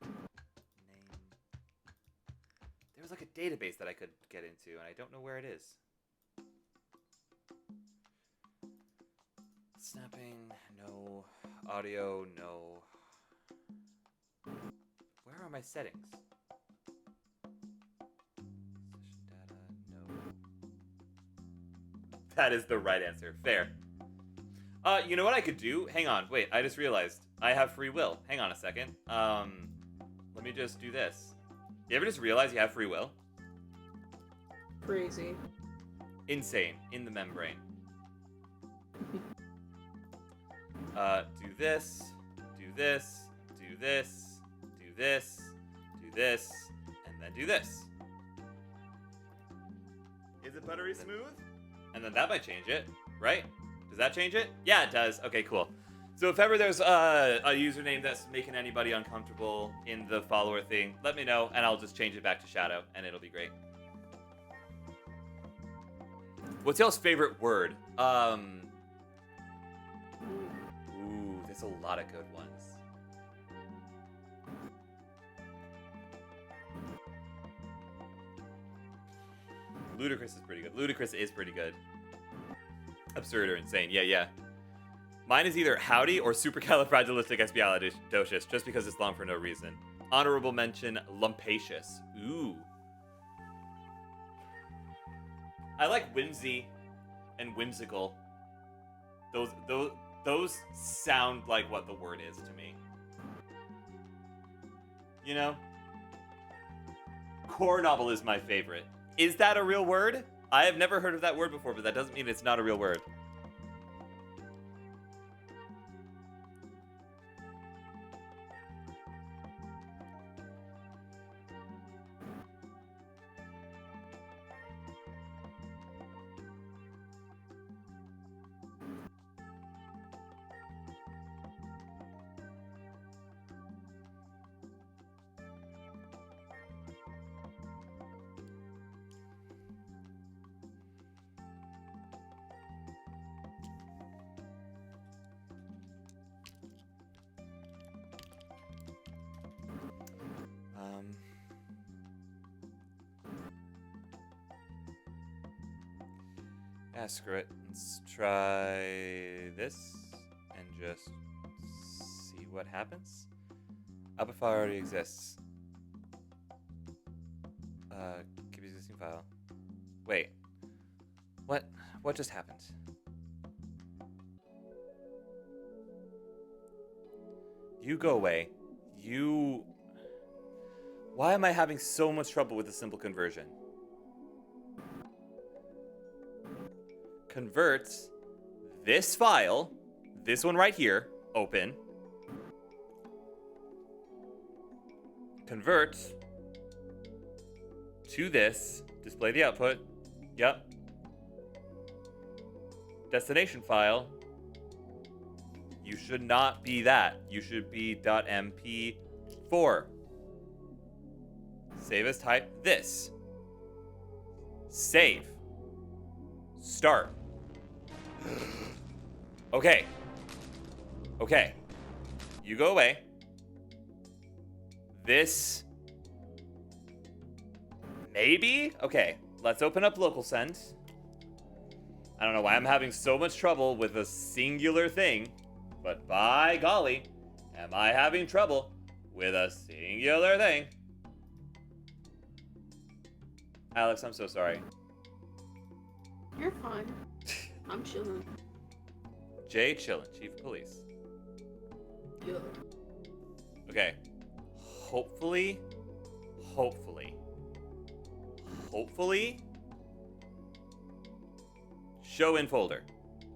Name. There was like a database that I could get into, and I don't know where it is. Snapping, no. Audio, no. Where are my settings? Session data, no. That is the right answer. Fair. You know what I could do? Hang on, wait, I just realized. I have free will. Hang on a second. Let me just do this. You ever just realize you have free will? Crazy. Insane. In the membrane. Do this, do this, do this, do this, do this, and then do this. Is it buttery smooth? And then that might change it, right? Does that change it? Yeah, it does. Okay, cool. So if ever there's a username that's making anybody uncomfortable in the follower thing, let me know, and I'll just change it back to Shadow, and it'll be great. What's y'all's favorite word? Ooh, there's a lot of good ones. Ludicrous is pretty good. Ludicrous is pretty good. Absurd or insane. Yeah. Mine is either howdy or supercalifragilisticexpialidocious, just because it's long for no reason. Honorable mention, lumpacious. Ooh. I like whimsy and whimsical. Those sound like what the word is to me. You know? Core novel is my favorite. Is that a real word? I have never heard of that word before, but that doesn't mean it's not a real word. Yeah, screw it. Let's try this and just see what happens. Output file already exists. Keep existing file. Wait. What? What just happened? You go away. You... Why am I having so much trouble with the simple conversion? convert this file, this one right here, open. Convert to this, display the output. Yep. Destination file. You should not be that. You should be .mp4. Save as type this. Save. Start. Okay. Okay. You go away. This. Maybe? Okay. Let's open up local send. I don't know why I'm having so much trouble with a singular thing, but by golly, am I having trouble with a singular thing. Alex, I'm so sorry. You're fine. I'm chilling. Jay chillin', Chief of Police. Yeah. Okay. Hopefully. Show in folder.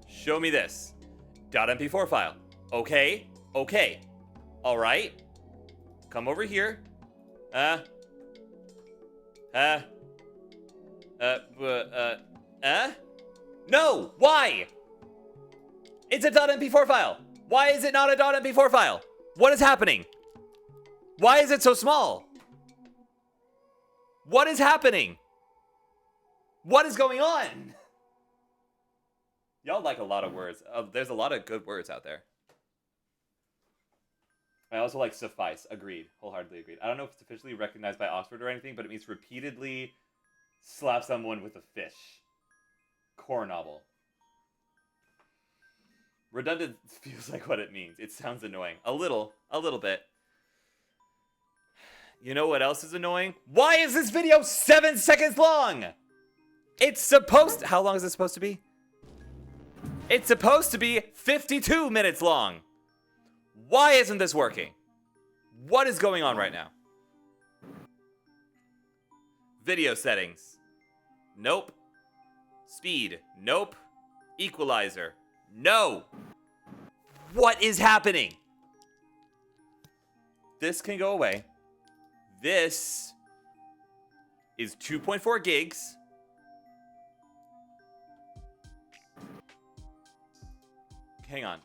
Show me this. .mp4 file. Okay. Alright. Come over here. No! Why? It's a .mp4 file. Why is it not a .mp4 file? What is happening? Why is it so small? What is happening? What is going on? Y'all like a lot of words. There's a lot of good words out there. I also like suffice. Agreed. Wholeheartedly agreed. I don't know if it's officially recognized by Oxford or anything, but it means repeatedly slap someone with a fish. Core novel. Redundant feels like what it means. It sounds annoying. A little bit. You know what else is annoying? Why is this video 7 seconds long? It's supposed how long is it supposed to be? It's supposed to be 52 minutes long. Why isn't this working? What is going on right now? Video settings. Nope. Speed. Nope. Equalizer. No. What is happening? This can go away. This is 2.4 gigs. Hang on.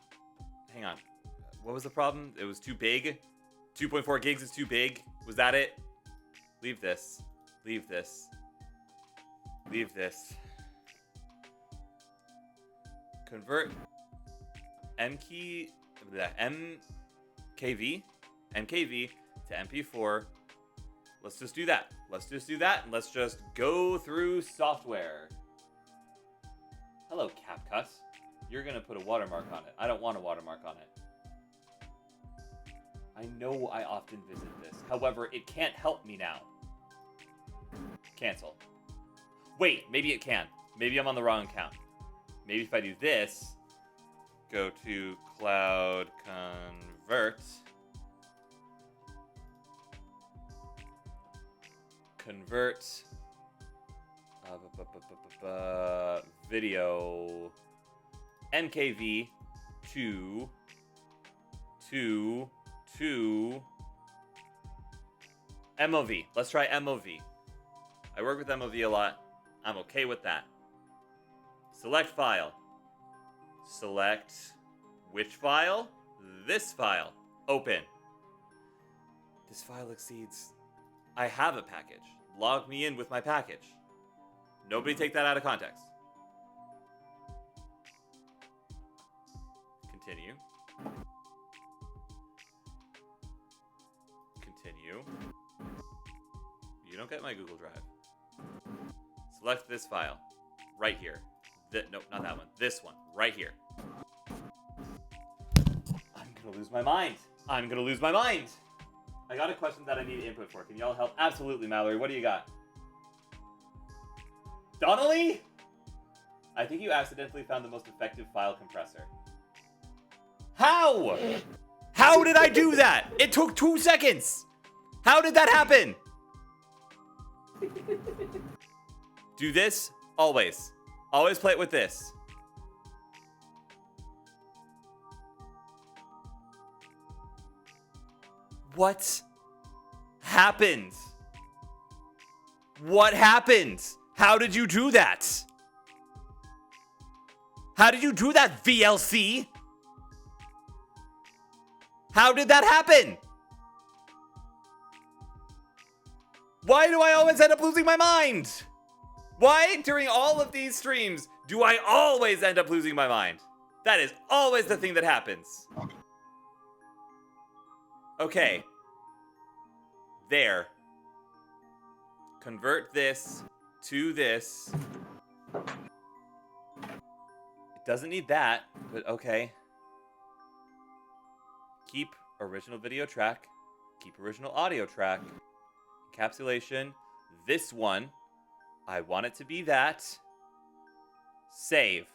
What was the problem? It was too big? 2.4 gigs is too big? Was that it? Leave this. Convert MKV to MP4. Let's just do that. And let's just go through software. Hello, CapCut. You're gonna put a watermark on it. I don't want a watermark on it. I know I often visit this. However, it can't help me now. Cancel. Wait, maybe it can. Maybe I'm on the wrong account. Maybe if I do this, go to Cloud Convert. Convert video MKV to MOV. Let's try MOV. I work with MOV a lot. I'm okay with that. Select file. Select which file? This file. Open. This file exceeds. I have a package. Log me in with my package. Nobody take that out of context. Continue. You don't get my Google Drive. Select this file. Right here. Nope, not that one. This one. Right here. I'm gonna lose my mind. I got a question that I need input for. Can y'all help? Absolutely, Mallory. What do you got? Donnelly? I think you accidentally found the most effective file compressor. How? How did I do that? It took 2 seconds. How did that happen? Do this always. Always play it with this. What happened? What happened? How did you do that? How did you do that, VLC? How did that happen? Why do I always end up losing my mind? Why, during all of these streams, do I always end up losing my mind? That is always the thing that happens. Okay. There. Convert this to this. It doesn't need that, but okay. Keep original video track. Keep original audio track. Encapsulation. This one. I want it to be that. Save.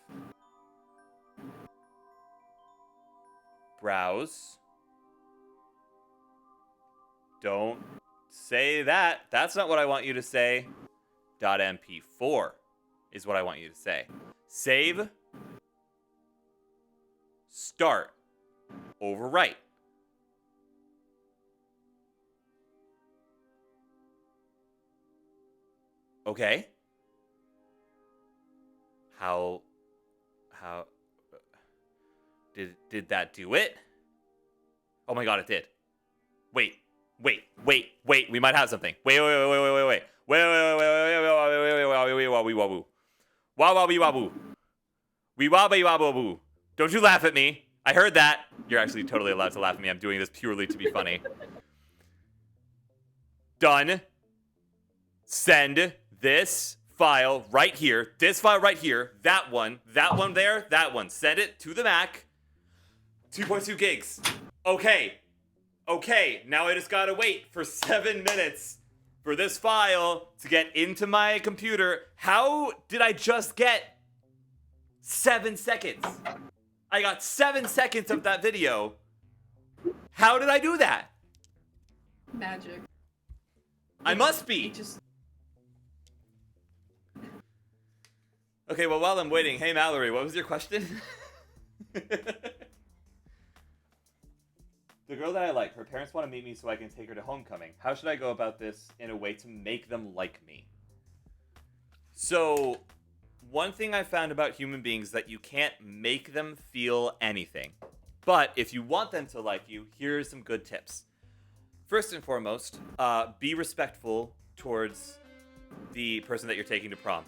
Browse. Don't say that. That's not what I want you to say. .mp4 is what I want you to say. Save. Start. Overwrite. Okay. How did that do it? Oh my god, it did. Wait. We might have something. Wait. Wee-wah-wee-wah-boo. Don't you laugh at me. I heard that. You're actually totally allowed to laugh at me. I'm doing this purely to be funny. Done. Send this file right here. This file right here. That one there. That one. Send it to the Mac. 2.2 gigs. Okay, now I just gotta wait for 7 minutes for this file to get into my computer. How did I just get 7 seconds? I got 7 seconds of that video. How did I do that? Magic. I must be. It just Okay, well, while I'm waiting, hey Mallory, what was your question? The girl that I like, her parents want to meet me so I can take her to homecoming. How should I go about this in a way to make them like me? So, one thing I found about human beings is that you can't make them feel anything. But if you want them to like you, here are some good tips. First and foremost, be respectful towards the person that you're taking to prom.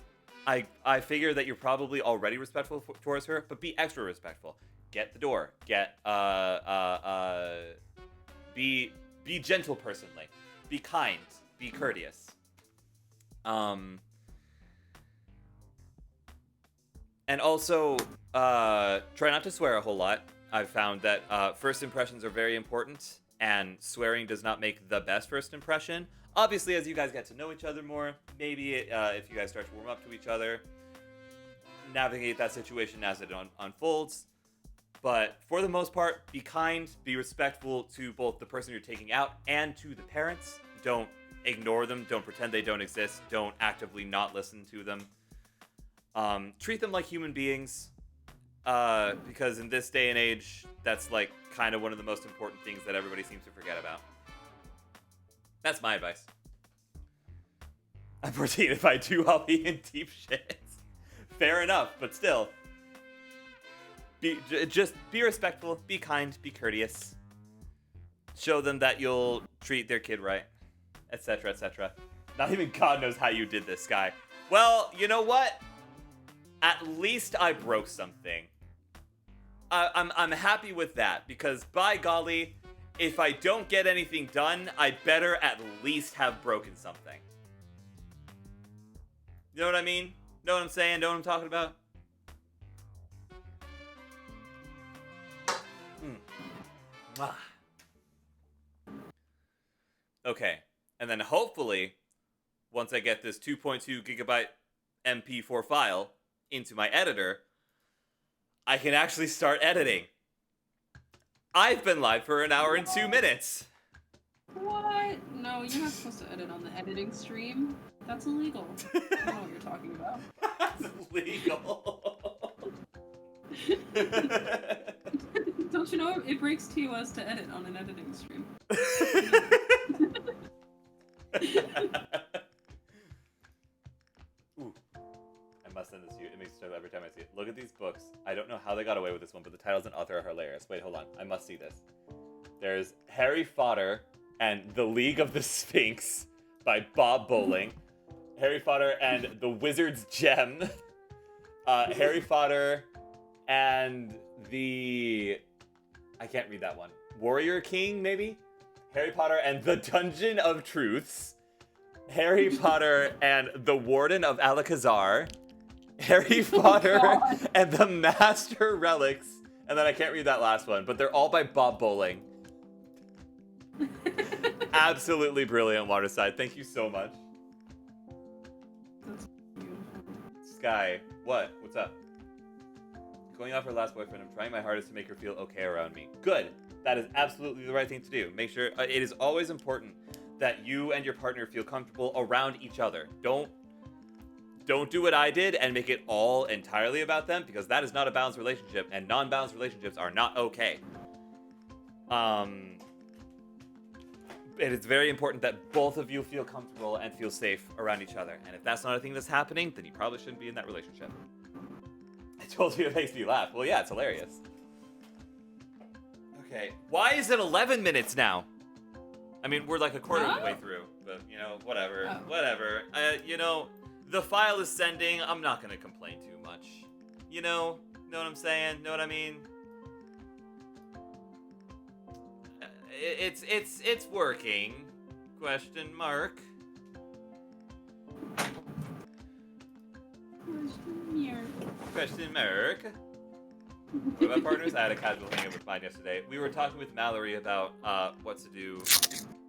I figure that you're probably already respectful towards her, but be extra respectful. Get the door. Be gentle personally. Be kind. Be courteous. And also, try not to swear a whole lot. I've found that first impressions are very important, and swearing does not make the best first impression. Obviously, as you guys get to know each other more, maybe if you guys start to warm up to each other, navigate that situation as it unfolds. But for the most part, be kind, be respectful to both the person you're taking out and to the parents. Don't ignore them. Don't pretend they don't exist. Don't actively not listen to them. Treat them like human beings, because in this day and age, that's like kind of one of the most important things that everybody seems to forget about. That's my advice. I'm 14. If I do, I'll be in deep shit. Fair enough, but still. Just be respectful, be kind, be courteous. Show them that you'll treat their kid right, etc., etc. Not even God knows how you did this, Sky. Well, you know what? At least I broke something. I'm happy with that, because by golly, if I don't get anything done, I better at least have broken something. You know what I mean? Know what I'm saying? Know what I'm talking about? Okay, and then hopefully, once I get this 2.2 gigabyte MP4 file into my editor, I can actually start editing. I've been live for 1 hour and 2 minutes. What? No, you're not supposed to edit on the editing stream. That's illegal. I don't know what you're talking about. That's illegal. Don't you know it breaks TOS to edit on an editing stream? Ooh, I must send this to you. It makes me chuckle every time I see it. Look at these books. I don't know how they got away with this one, but the titles and author are hilarious. Wait, hold on. I must see this. There's Harry Potter and The League of the Sphinx by Bob Bowling. Harry Potter and The Wizard's Gem. Harry Potter and the... I can't read that one. Warrior King, maybe? Harry Potter and the Dungeon of Truths. Harry Potter and the Warden of Alcazar. Harry Potter and the Master Relics. And then I can't read that last one, but they're all by Bob Bowling. Absolutely brilliant, Waterside. Thank you so much. That's beautiful. Sky, what? What's up? Going off her last boyfriend, I'm trying my hardest to make her feel okay around me. Good. That is absolutely the right thing to do. Make sure it is always important that you and your partner feel comfortable around each other. Don't do what I did and make it all entirely about them, because that is not a balanced relationship, and non-balanced relationships are not okay. It is very important that both of you feel comfortable and feel safe around each other. And if that's not a thing that's happening, then you probably shouldn't be in that relationship. I told you it makes me laugh. Well, yeah, it's hilarious. Okay, why is it 11 minutes now? I mean, we're like a quarter of the way through, but, you know, whatever. Oh. Whatever. You know, the file is sending. I'm not going to complain too much. You know what I'm saying? Know what I mean? It's working. Question mark. Question mark. What about partners? I had a casual hangout with mine yesterday. We were talking with Mallory about what to do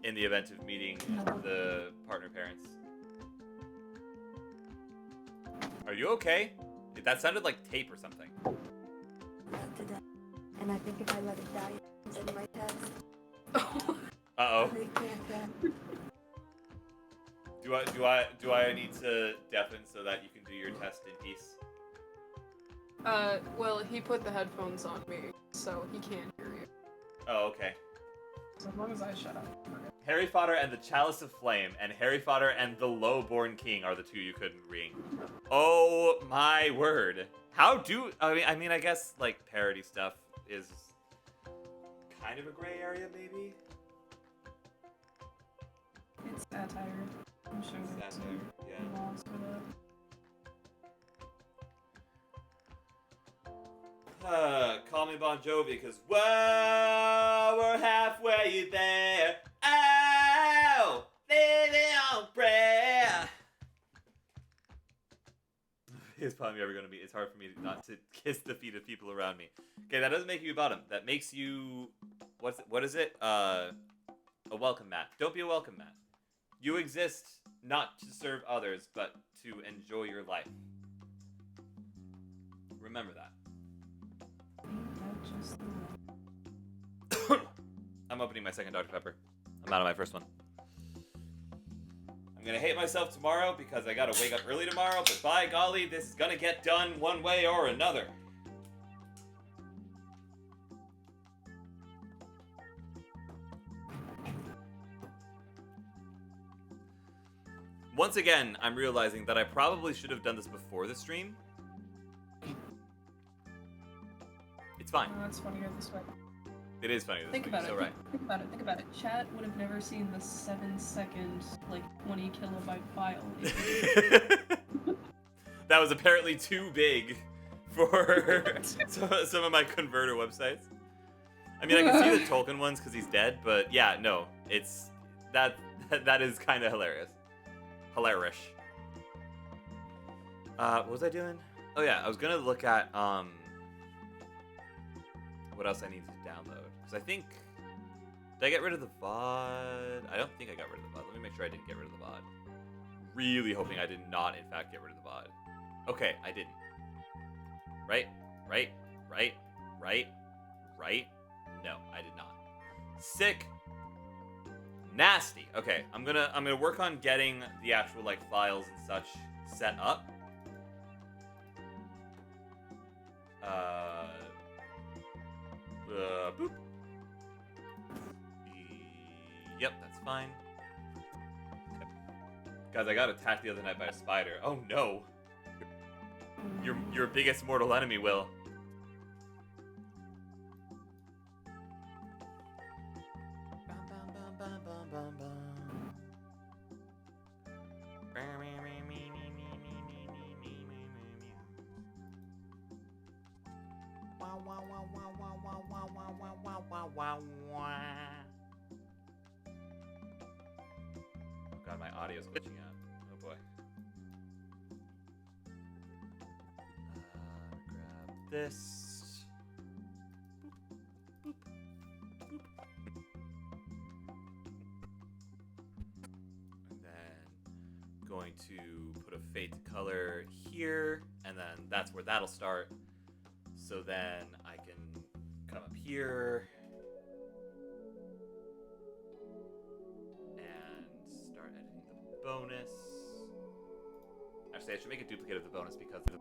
in the event of meeting the partner parents. Are you okay? That sounded like tape or something. And I think if I let it die, it's in my test. Uh-oh. I can't. Do I need to deafen so that you can do your test in peace? Well, he put the headphones on me, so he can't hear you. Oh, okay. So as long as I shut up. Harry Potter and the Chalice of Flame, and Harry Potter and the Lowborn King are the two you couldn't ring. Oh my word! How do I mean I guess like parody stuff is kind of a gray area, maybe. It's satire. I'm sure there's Satire, some yeah. laws for that. Call me Bon Jovi, cause whoa, we're halfway there. Oh, living on prayer. Is probably ever gonna be. It's hard for me not to kiss the feet of people around me. Okay, that doesn't make you a bottom. That makes you. What is it? A welcome mat. Don't be a welcome mat. You exist not to serve others, but to enjoy your life. Remember that. Ain't that just the way? I'm opening my second Dr. Pepper. I'm out of my first one. I'm gonna hate myself tomorrow because I gotta wake up early tomorrow, but by golly, this is gonna get done one way or another. Once again, I'm realizing that I probably should have done this before the stream. It's fine. Oh, it's funnier this way. It is funny. Think about it. So right. Think about it. Think about it. Chat would have never seen the 7-second, like 20 kilobyte file. That was apparently too big for some of my converter websites. I mean, I can see the Tolkien ones because he's dead, but yeah, no, it's that is kind of hilarious. Hilarious. What was I doing? Oh yeah, I was gonna look at what else I need to download, because I think, did I get rid of the VOD? I don't think I got rid of the VOD. Let me make sure I didn't get rid of the VOD. Really hoping I did not, in fact, get rid of the VOD. Okay, I didn't. Right? No, I did not. Sick. Nasty. Okay, I'm gonna work on getting the actual like files and such set up. Boop. Yep, that's fine. Guys, I got attacked the other night by a spider. Oh no! Your biggest mortal enemy, Will. Oh god, my audio's glitching out. Oh boy. Grab this. Boop, boop, boop. And then going to put a fade color here, and then that's where that'll start. So then I can come up here and start editing the bonus. Actually, I should make a duplicate of the bonus because the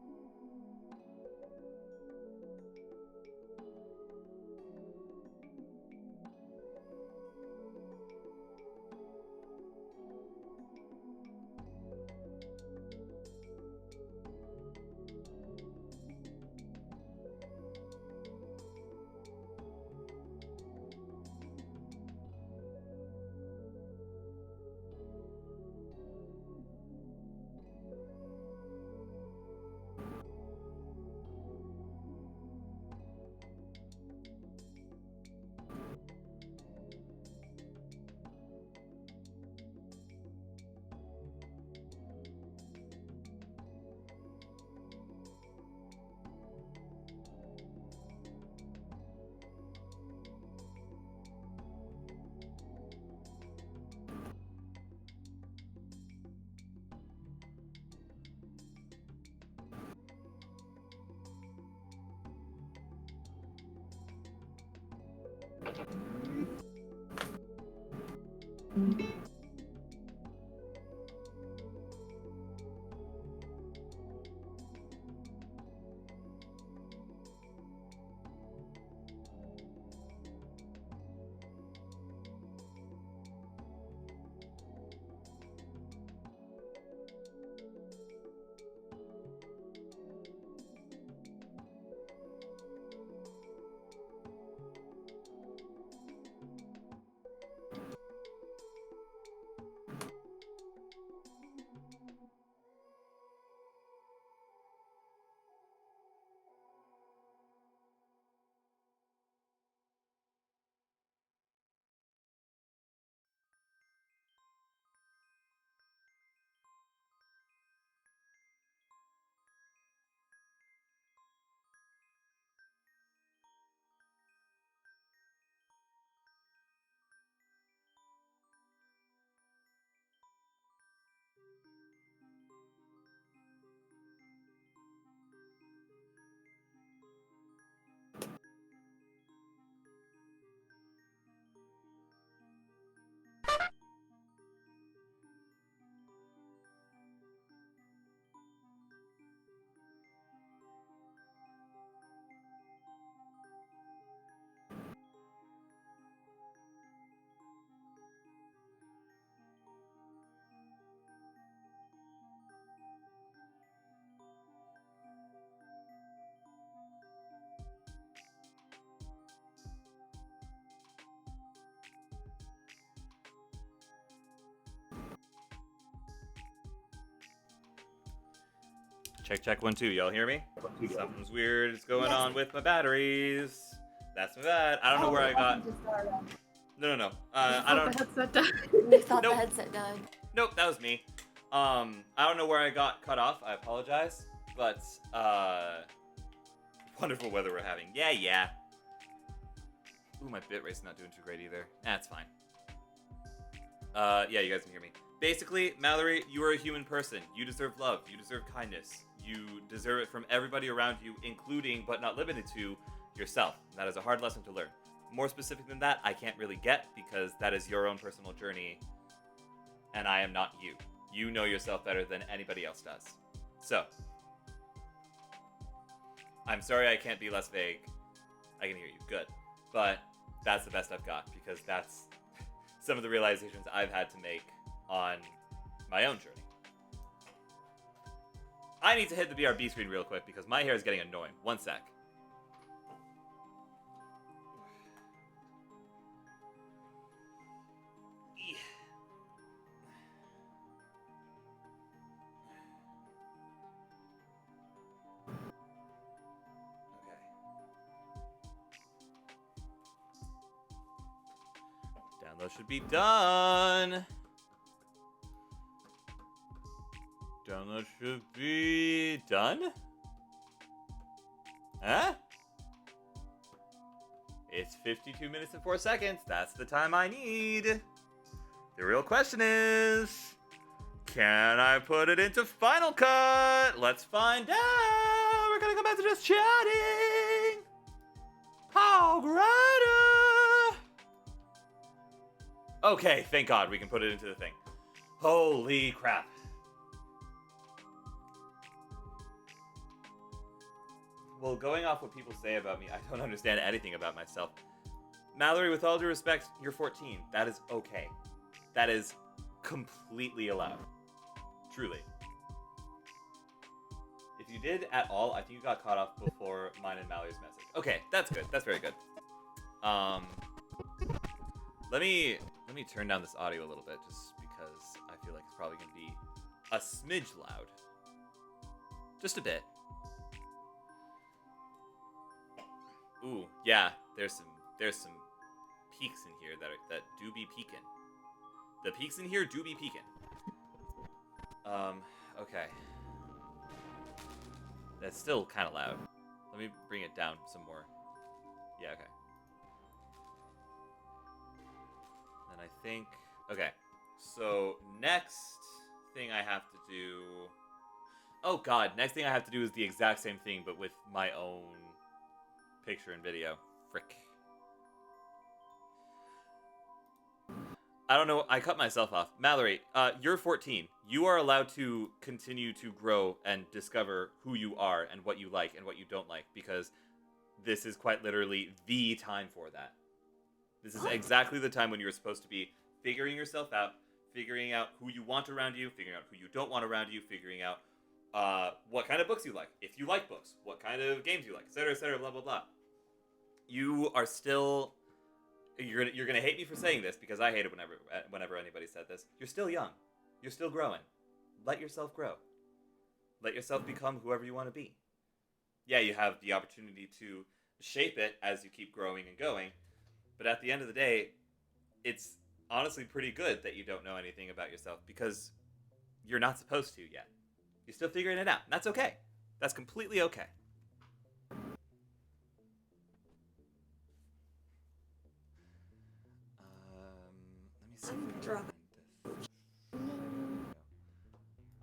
check 1 2. Y'all hear me? Something's weird is going on with my batteries. That's my bad. I don't know where I got. No. I don't. The headset died. I thought Nope. the headset died. Nope, that was me. I don't know where I got cut off. I apologize. But wonderful weather we're having. Yeah. Ooh, my bitrate's not doing too great either. That's fine. Yeah, you guys can hear me. Basically, Mallory, you are a human person. You deserve love. You deserve kindness. You deserve it from everybody around you, including, but not limited to, yourself. That is a hard lesson to learn. More specific than that, I can't really get, because that is your own personal journey, and I am not you. You know yourself better than anybody else does. So, I'm sorry I can't be less vague. I can hear you. Good. But that's the best I've got, because some of the realizations I've had to make on my own journey. I need to hit the BRB screen real quick because my hair is getting annoying. One sec. Download should be done. Download should be done? Huh? It's 52 minutes and 4 seconds. That's the time I need. The real question is, can I put it into Final Cut? Let's find out. We're gonna go back to just chatting. Hog Rider. Okay, thank God we can put it into the thing. Holy crap. Well, going off what people say about me, I don't understand anything about myself. Mallory, with all due respect, you're 14. That is okay. That is completely allowed. Truly. If you did at all, I think you got caught off before mine and Mallory's message. Okay, that's good. That's very good. Let me turn down this audio a little bit, just because I feel like it's probably gonna be a smidge loud. Just a bit. Ooh, yeah, there's some peaks in here that do be peeking. The peaks in here do be peeking. Okay. That's still kind of loud. Let me bring it down some more. Yeah, okay. Then I think, okay. So next thing I have to do. Oh God, next thing I have to do is the exact same thing, but with my own picture and video. Frick. I don't know. I cut myself off. Mallory, you're 14. You are allowed to continue to grow and discover who you are and what you like and what you don't like, because this is quite literally the time for that. This is exactly the time when you're supposed to be figuring yourself out, figuring out who you want around you, figuring out who you don't want around you, figuring out what kind of books you like, if you like books, what kind of games you like, etc., blah, blah, blah. You are still... You're gonna hate me for saying this, because I hate it whenever anybody said this. You're still young. You're still growing. Let yourself grow. Let yourself become whoever you want to be. Yeah, you have the opportunity to shape it as you keep growing and going, but at the end of the day, it's honestly pretty good that you don't know anything about yourself, because you're not supposed to yet. You're still figuring it out, and that's okay. That's completely okay. Let me see if I can find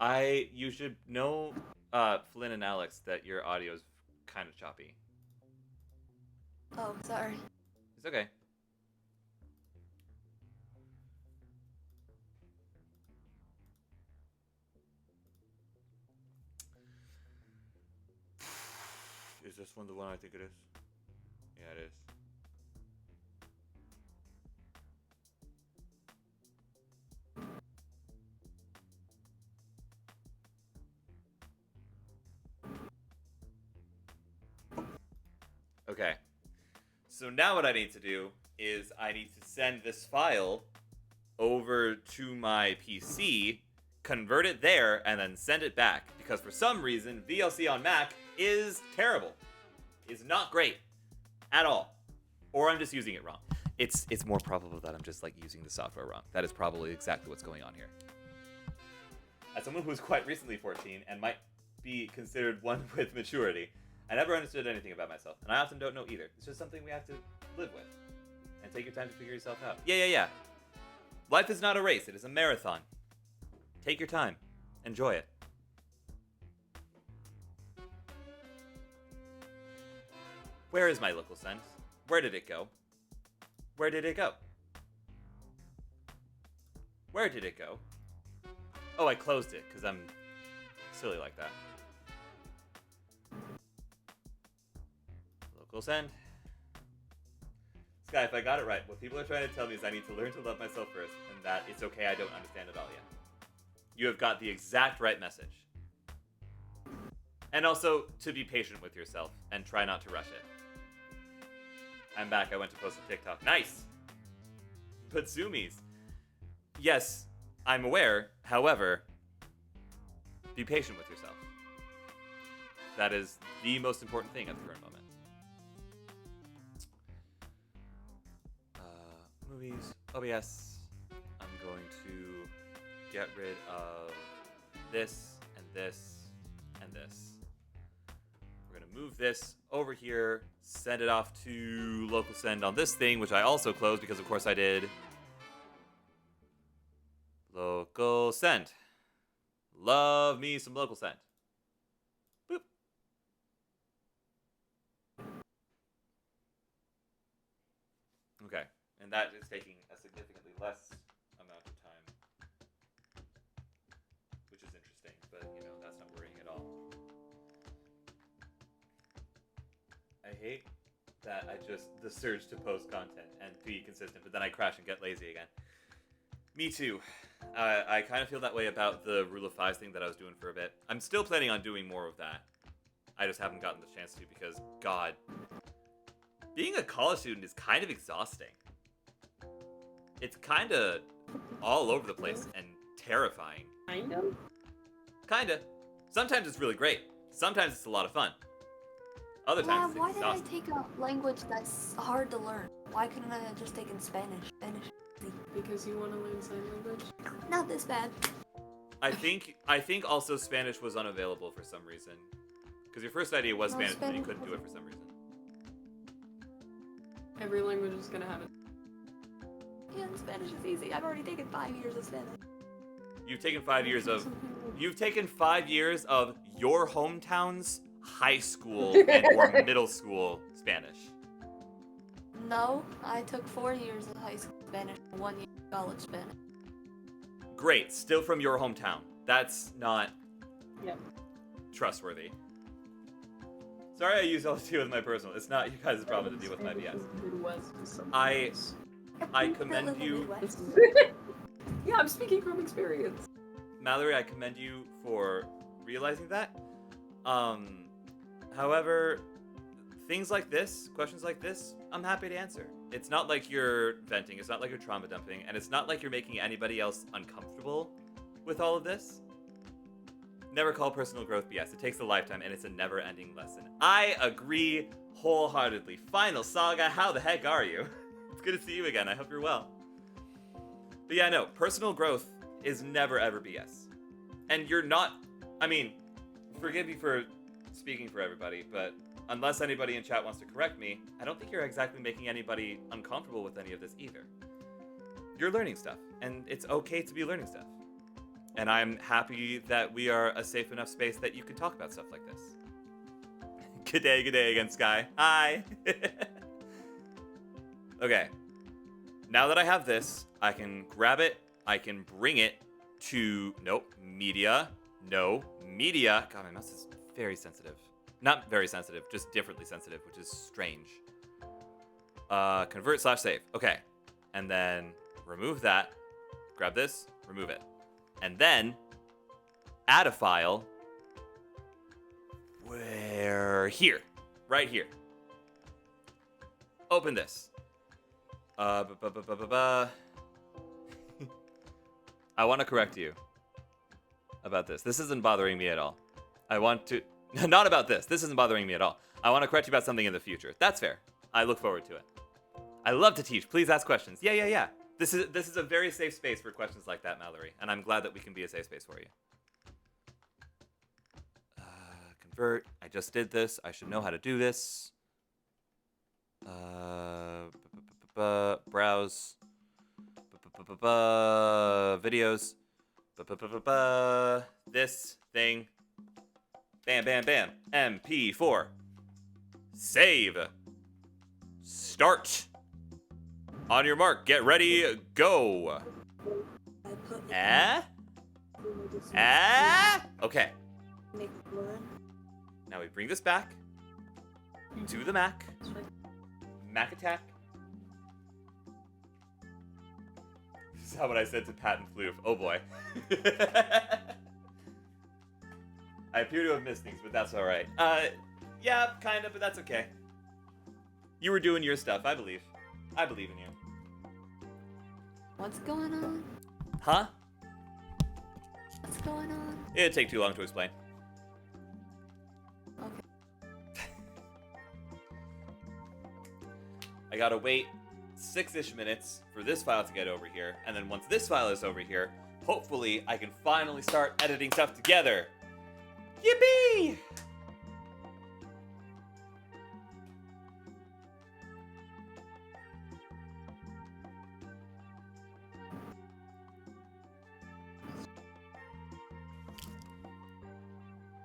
this. You should know, Flynn and Alex, that your audio is kind of choppy. Oh, sorry. It's okay. Is this one the one I think it is? Yeah, it is. Okay. So now what I need to do is I need to send this file over to my PC, convert it there, and then send it back. Because for some reason, VLC on Mac is terrible. Is not great. At all. Or I'm just using it wrong. It's more probable that I'm just like using the software wrong. That is probably exactly what's going on here. As someone who is quite recently 14 and might be considered one with maturity, I never understood anything about myself, and I often don't know either. It's just something we have to live with. And take your time to figure yourself out. Yeah. Life is not a race, it is a marathon. Take your time. Enjoy it. Where is my local send? Where did it go? Where did it go? Where did it go? Oh, I closed it, because I'm silly like that. Local send. Sky, if I got it right, what people are trying to tell me is I need to learn to love myself first, and that it's okay I don't understand it all yet. You have got the exact right message. And also, to be patient with yourself, and try not to rush it. I'm back, I went to post a TikTok. Nice! But zoomies. Yes, I'm aware, however, be patient with yourself. That is the most important thing at the current moment. Movies, OBS. I'm going to get rid of this and this and this. We're going to move this over here, send it off to local send on this thing, which I also closed because of course I did. Local send. Love me some local send. Boop. Okay, and that is taking a significantly less amount of time, which is interesting, but you know, that's not worrying at all. I hate that the surge to post content and be consistent, but then I crash and get lazy again. Me too. I kind of feel that way about the Rule of Fives thing that I was doing for a bit. I'm still planning on doing more of that. I just haven't gotten the chance to because, God, being a college student is kind of exhausting. It's kind of all over the place and terrifying. Kind of? Kinda. Sometimes it's really great. Sometimes it's a lot of fun. Other times Why it's did I exhausting. take a language that's hard to learn? Why couldn't I have just taken Spanish? Spanish is easy. Because you want to learn sign language? Not this bad. I think also Spanish was unavailable for some reason. Because your first idea was No, Spanish, but you Spanish couldn't do it wasn't. for some reason. Every language is gonna have it. Yeah, and Spanish is easy. I've already taken 5 years of Spanish. You've taken 5 years of your hometown's high school and or middle school Spanish. No, I took 4 years of high school Spanish and 1 year of college Spanish. Great, still from your hometown. That's not Yep. trustworthy. Sorry I use LSU as my personal. It's not you guys' problem to deal with my BS. Midwest is something I- else. I commend you, Yeah, I'm speaking from experience. Mallory, I commend you for realizing that. However, things like this, questions like this, I'm happy to answer. It's not like you're venting, it's not like you're trauma dumping, and it's not like you're making anybody else uncomfortable with all of this. Never call personal growth BS. It takes a lifetime, and it's a never-ending lesson. I agree wholeheartedly. Final Saga, how the heck are you? It's good to see you again. I hope you're well. But yeah, no, personal growth is never ever BS. And you're not, I mean, forgive me for speaking for everybody, but unless anybody in chat wants to correct me, I don't think you're exactly making anybody uncomfortable with any of this either. You're learning stuff, and it's okay to be learning stuff. And I'm happy that we are a safe enough space that you can talk about stuff like this. Good day again, Sky. Hi! Okay. Now that I have this, I can grab it, I can bring it to, media. God, my mouse is very sensitive. Not very sensitive, just differently sensitive, which is strange. Convert/save. Okay. And then remove that. Grab this, remove it. And then add a file where here, right here. Open this. I want to correct you about this. This isn't bothering me at all. I want to not about this. This isn't bothering me at all. I want to correct you about something in the future. That's fair. I look forward to it. I love to teach. Please ask questions. Yeah. This is a very safe space for questions like that, Mallory, and I'm glad that we can be a safe space for you. Convert. I just did this. I should know how to do this. Browse. Videos. This thing. Bam. MP4. Save. Start. On your mark, get ready, go. I put Okay. make blood. Now we bring this back to the Mac. Mac attack. not what I said to Pat and Floof. Oh boy. I appear to have missed things, but that's alright. Yeah, kinda, but that's okay. You were doing your stuff, I believe. I believe in you. What's going on? Huh? What's going on? It'd take too long to explain. Okay. I gotta wait 6-ish minutes for this file to get over here, and then once this file is over here, hopefully I can finally start editing stuff together. Yippee!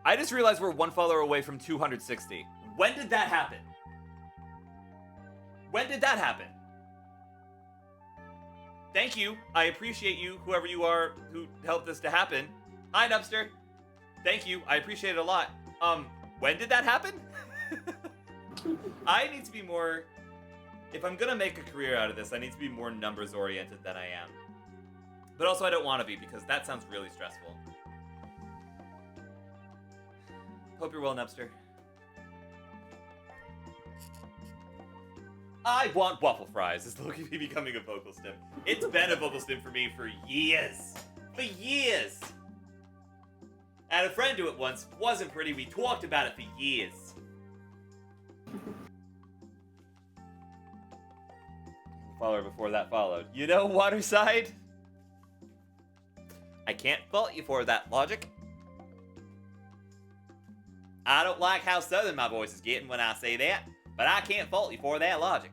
I just realized we're one follower away from 260. When did that happen? When did that happen? Thank you. I appreciate you, whoever you are who helped this to happen. Hi, Nubster. Thank you. I appreciate it a lot. When did that happen? I need to be more... If I'm gonna make a career out of this, I need to be more numbers-oriented than I am. But also I don't want to be, because that sounds really stressful. Hope you're well, Nubster. I want waffle fries. Is Loki becoming a vocal stim? It's been a vocal stim for me for years. For years. I had a friend do it once. Wasn't pretty. We talked about it for years. Follower before that followed. You know, Waterside? I can't fault you for that logic. I don't like how southern my voice is getting when I say that, but I can't fault you for that logic.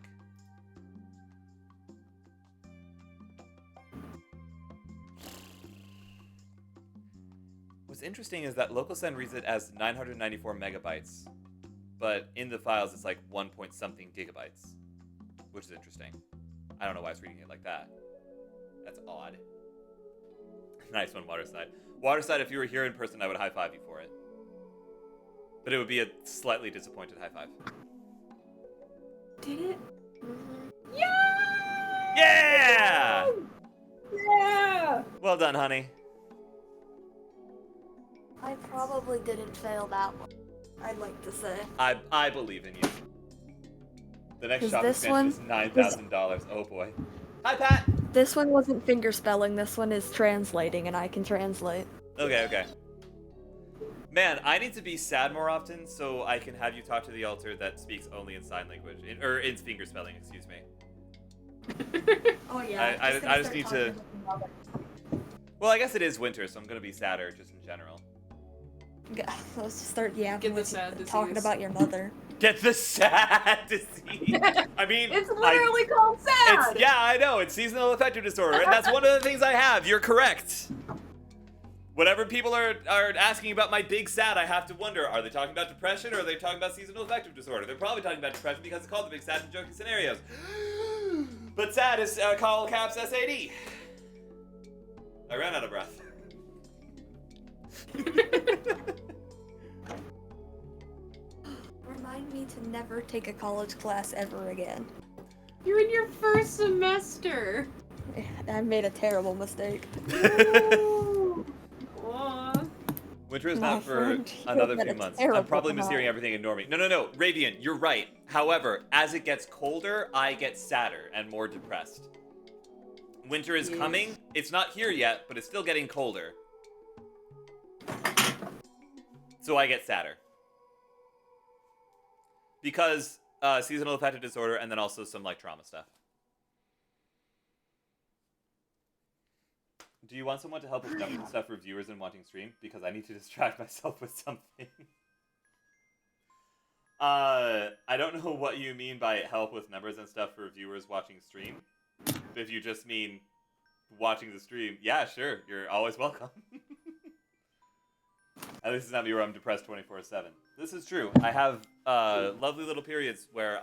What's interesting is that LocalSend reads it as 994 megabytes, but in the files it's like 1 point something gigabytes, which is interesting. I don't know why it's reading it like that. That's odd. Nice one, Waterside. Waterside, if you were here in person, I would high five you for it. But it would be a slightly disappointed high five. Did it? Yeah! Yeah! Yeah! Well done, honey. I probably didn't fail that one. I'd like to say. I believe in you. The next 'Cause shop this expansion one is $9,000. Oh boy. Hi, Pat! This one wasn't finger spelling, this one is translating, and I can translate. Okay. Man, I need to be sad more often so I can have you talk to the altar that speaks only in sign language. Or in finger spelling, excuse me. Oh yeah. I just need to... Well, I guess it is winter, so I'm gonna be sadder just in general. Let's just start yapping Get the with sad you, talking disease. about your mother. Get the sad disease! I mean... It's literally called sad! Yeah, I know. It's seasonal affective disorder, and that's one of the things I have. You're correct. Whenever people are asking about my big sad, I have to wonder, are they talking about depression or are they talking about seasonal affective disorder? They're probably talking about depression because it's called the big sad in joking scenarios. But sad is call caps SAD. I ran out of breath. Remind me to never take a college class ever again. You're in your first semester! I made a terrible mistake. Ooh. Aw. Winter is My not for friend, another but few it's months. I'm terrible probably tomorrow. mishearing everything and norming. No. Radiant, you're right. However, as it gets colder, I get sadder and more depressed. Winter is Yes. coming. It's not here yet, but it's still getting colder. So I get sadder. Because seasonal affective disorder and then also some like trauma stuff. Do you want someone to help with numbers and stuff for viewers and wanting stream? Because I need to distract myself with something. I don't know what you mean by help with numbers and stuff for viewers watching stream. If you just mean watching the stream, yeah, sure, you're always welcome. At least it's not me where I'm depressed 24/7. This is true. I have lovely little periods where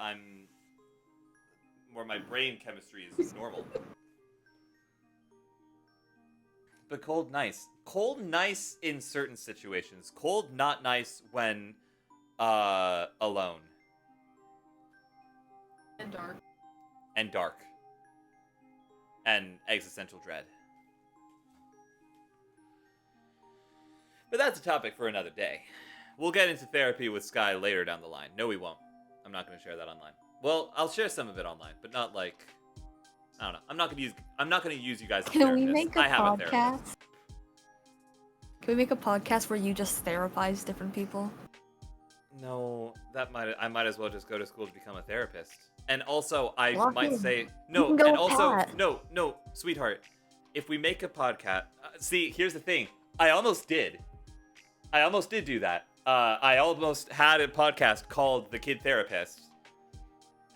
my brain chemistry is normal. But cold nice. Cold nice in certain situations. Cold not nice when alone. And dark. And dark. and existential dread. But that's a topic for another day. We'll get into therapy with Sky later down the line. No, we won't. I'm not going to share that online. Well, I'll share some of it online, but not like, I don't know. I'm not going to use you guys as Can we therapists. make a I have a therapist. podcast? Can we make a podcast where you just therapize different people? No, I might as well just go to school to become a therapist. And also, I Lock might in. say You no. can go And with also, Pat. no, sweetheart. If we make a podcast, see, here's the thing. I almost did do that. I almost had a podcast called The Kid Therapist,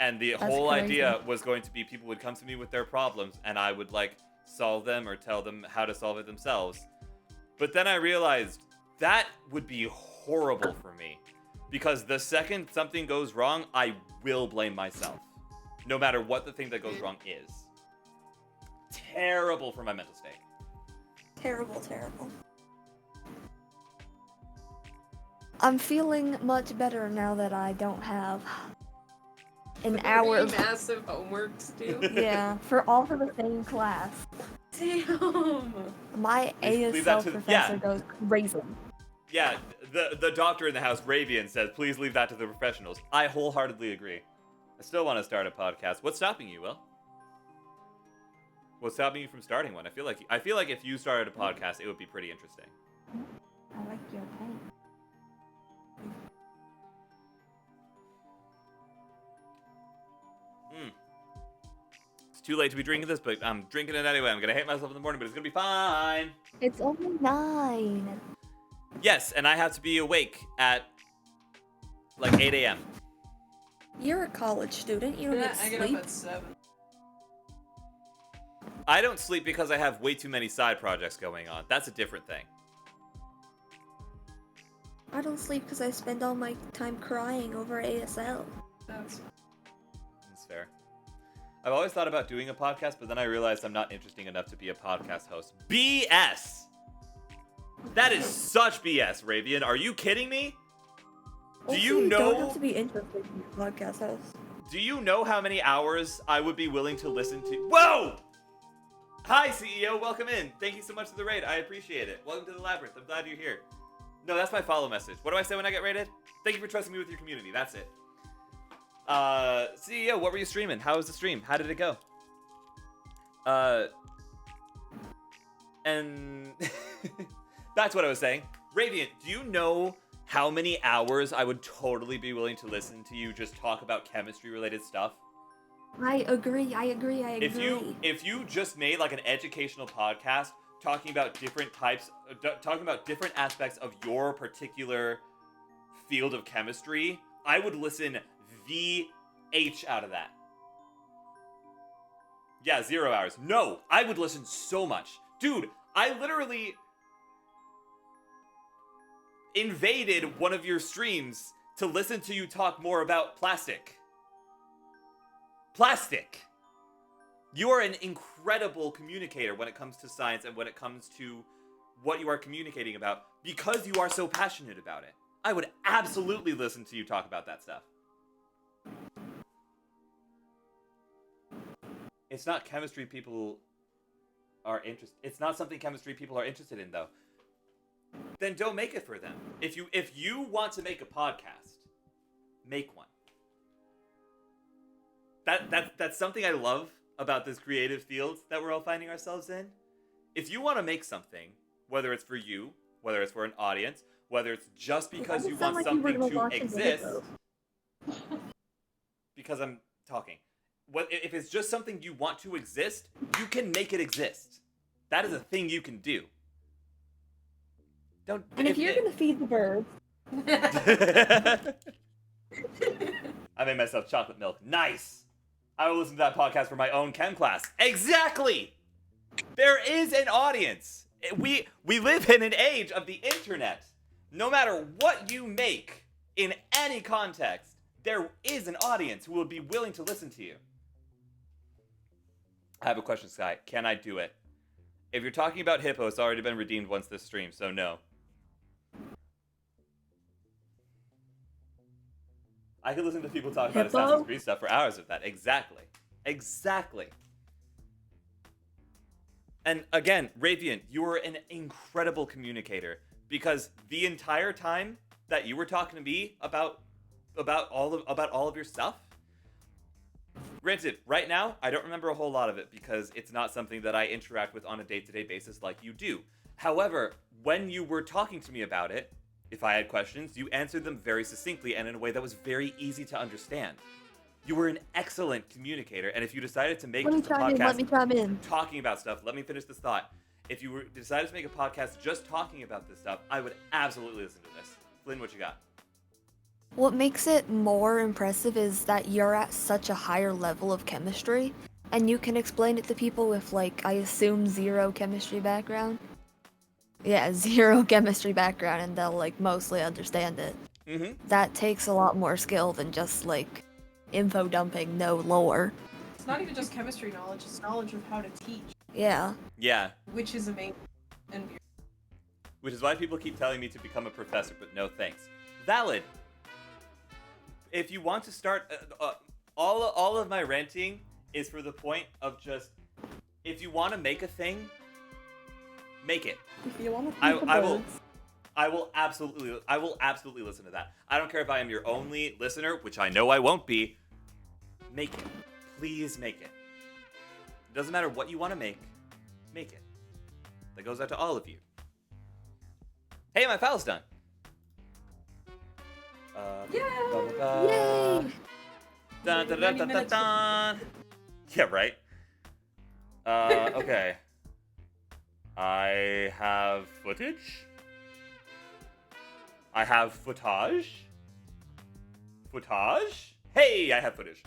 and the That's whole crazy. idea was going to be people would come to me with their problems, and I would like solve them or tell them how to solve it themselves. But then I realized that would be horrible for me. Because the second something goes wrong, I will blame myself. No matter what the thing that goes wrong is. Terrible for my mental state. Terrible, terrible. I'm feeling much better now that I don't have an Three hour of massive homeworks due. yeah, for the same class. Damn. My Leave that ASL to- professor yeah. goes crazy. Yeah, the doctor in the house, Ravian, says, please leave that to the professionals. I wholeheartedly agree. I still want to start a podcast. What's stopping you, Will? What's stopping you from starting one? I feel like if you started a podcast, it would be pretty interesting. I like your paint. It's too late to be drinking this, but I'm drinking it anyway. I'm gonna hate myself in the morning, but it's gonna be fine. It's only 9. Yes, and I have to be awake at like 8 a.m. You're a college student. You don't Yeah, get I to get up sleep. at 7. I don't sleep because I have way too many side projects going on. That's a different thing. I don't sleep because I spend all my time crying over ASL. That's That's fair. I've always thought about doing a podcast, but then I realized I'm not interesting enough to be a podcast host. BS! That is such BS, Ravian. Are you kidding me? Do Also, you don't know? have to be interested in your podcast host. Do you know how many hours I would be willing to listen to? Whoa! Hi, CEO. Welcome in. Thank you so much for the raid. I appreciate it. Welcome to the Labyrinth. I'm glad you're here. No, that's my follow message. What do I say when I get raided? Thank you for trusting me with your community. That's it. CEO, what were you streaming? How was the stream? How did it go? And that's what I was saying. Radiant, do you know how many hours I would totally be willing to listen to you just talk about chemistry related stuff? I agree. If you just made like an educational podcast talking about different types, talking about different aspects of your particular field of chemistry, I would listen the H out of that. Yeah, 0 hours. No, I would listen so much. Dude, I literally invaded one of your streams to listen to you talk more about plastic. Plastic! You are an incredible communicator when it comes to science and when it comes to what you are communicating about because you are so passionate about it. I would absolutely listen to you talk about that stuff. It's not chemistry people are interested. It's not something chemistry people are interested in, though. Then don't make it for them. If you want to make a podcast, make one. That's something I love about this creative field that we're all finding ourselves in. If you want to make something, whether it's for you, whether it's for an audience, whether it's just because you want something to exist, because I'm talking. If it's just something you want to exist, you can make it exist. That is a thing you can do. Don't. And if you're gonna feed the birds, I made myself chocolate milk. Nice. I will listen to that podcast for my own chem class. Exactly. There is an audience. We live in an age of the internet. No matter what you make in any context, there is an audience who will be willing to listen to you. I have a question, Sky. Can I do it? If you're talking about Hippo, it's already been redeemed once this stream, so no. I could listen to people talk about Hippo? Assassin's Creed stuff for hours of that. Exactly. Exactly. And again, Ravian, you were an incredible communicator because the entire time that you were talking to me about all of your stuff. Granted, right now I don't remember a whole lot of it because it's not something that I interact with on a day-to-day basis like you do. However, when you were talking to me about it, if I had questions, you answered them very succinctly and in a way that was very easy to understand. You were an excellent communicator, and if you decided to make Let me just a chime in. podcast Let me chime in. talking about stuff, let me finish this thought. If you decided to make a podcast just talking about this stuff, I would absolutely listen to this. Flynn, what you got? What makes it more impressive is that you're at such a higher level of chemistry, and you can explain it to people with, like, I assume zero chemistry background. Yeah, zero chemistry background, and they'll, like, mostly understand it. Mm-hmm. That takes a lot more skill than just, like, info dumping, no lore. It's not even just chemistry knowledge, it's knowledge of how to teach, Yeah. Yeah, which is amazing and weird. which is why people keep telling me to become a professor, but no thanks. Valid. If you want to start, all of my ranting is for the point of just, if you want to make a thing, make it. If you want to I will absolutely listen to that. I don't care if I am your only listener, which I know I won't be. Make it. Please make it. It doesn't matter what you want to make it. That goes out to all of you. Hey, my file's done. Yay! Yay! Dun, dun, dun, 90 dun, dun, minutes. dun. Yeah, right. Okay. I have footage. I have footage. Footage? Hey, I have footage.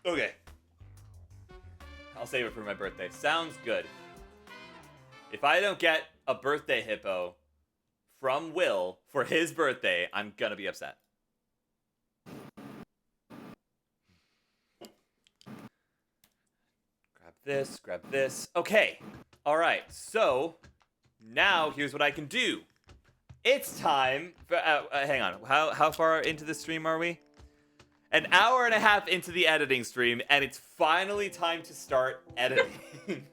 Okay. I'll save it for my birthday. Sounds good. If I don't get a birthday hippo from Will for his birthday, I'm gonna be upset. Grab this. Okay. Alright, so now here's what I can do. It's time for, hang on, how far into the stream are we? An hour and a half into the editing stream, and it's finally time to start editing.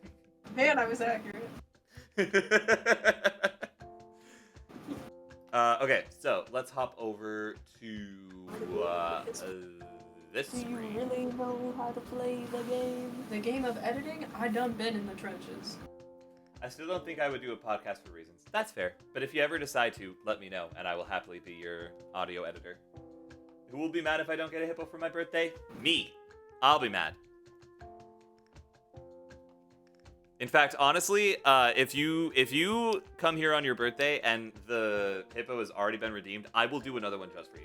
Man, I was accurate. Okay, so let's hop over to this Do you screen. really know how to play the game? The game of editing, I done been in the trenches. I still don't think I would do a podcast for reasons. That's fair. But if you ever decide to, let me know, and I will happily be your audio editor. Who will be mad if I don't get a hippo for my birthday? Me. I'll be mad. In fact, honestly, if you come here on your birthday and the hippo has already been redeemed, I will do another one just for you.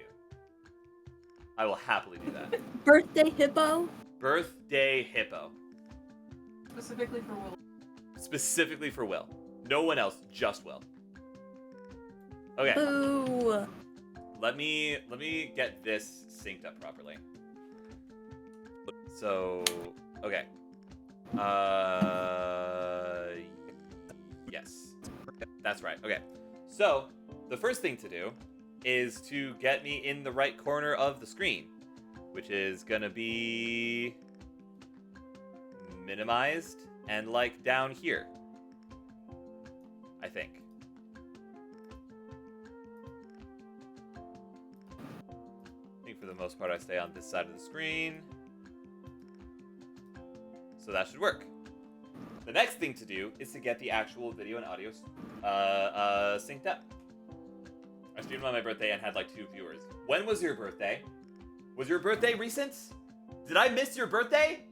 I will happily do that. Birthday hippo? Birthday hippo. Specifically for Will. Specifically for Will. No one else, just Will. Okay. Boo! Let me get this synced up properly. So, okay. Yes. That's right. Okay. So, the first thing to do is to get me in the right corner of the screen, which is gonna be minimized and like down here, I think. I think for the most part I stay on this side of the screen. So that should work. The next thing to do is to get the actual video and audio synced up. I streamed on my birthday and had like 2 viewers. When was your birthday? Was your birthday recent? Did I miss your birthday?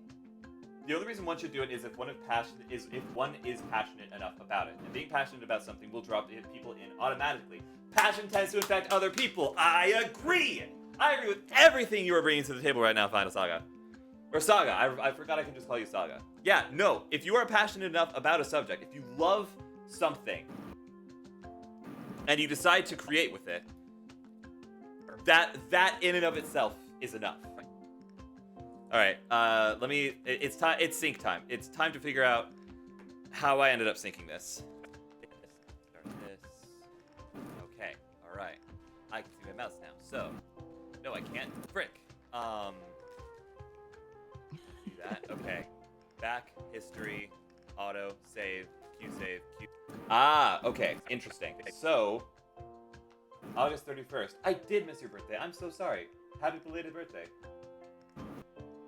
The only reason one should do it is if one is passionate enough about it. And being passionate about something will draw people in automatically. Passion tends to infect other people. I agree! I agree with everything you are bringing to the table right now, Final Saga. Or Saga. I forgot I can just call you Saga. Yeah, no. If you are passionate enough about a subject, if you love something, and you decide to create with it, that in and of itself is enough. All right, it's sync time. It's time to figure out how I ended up syncing this. Start this. Okay, all right. I can see my mouse now. So, no, I can't. Frick. Do that. Okay. Back history auto, save, Q save, Q. Ah, okay, interesting. So, August 31st. I did miss your birthday. I'm so sorry. Happy belated birthday.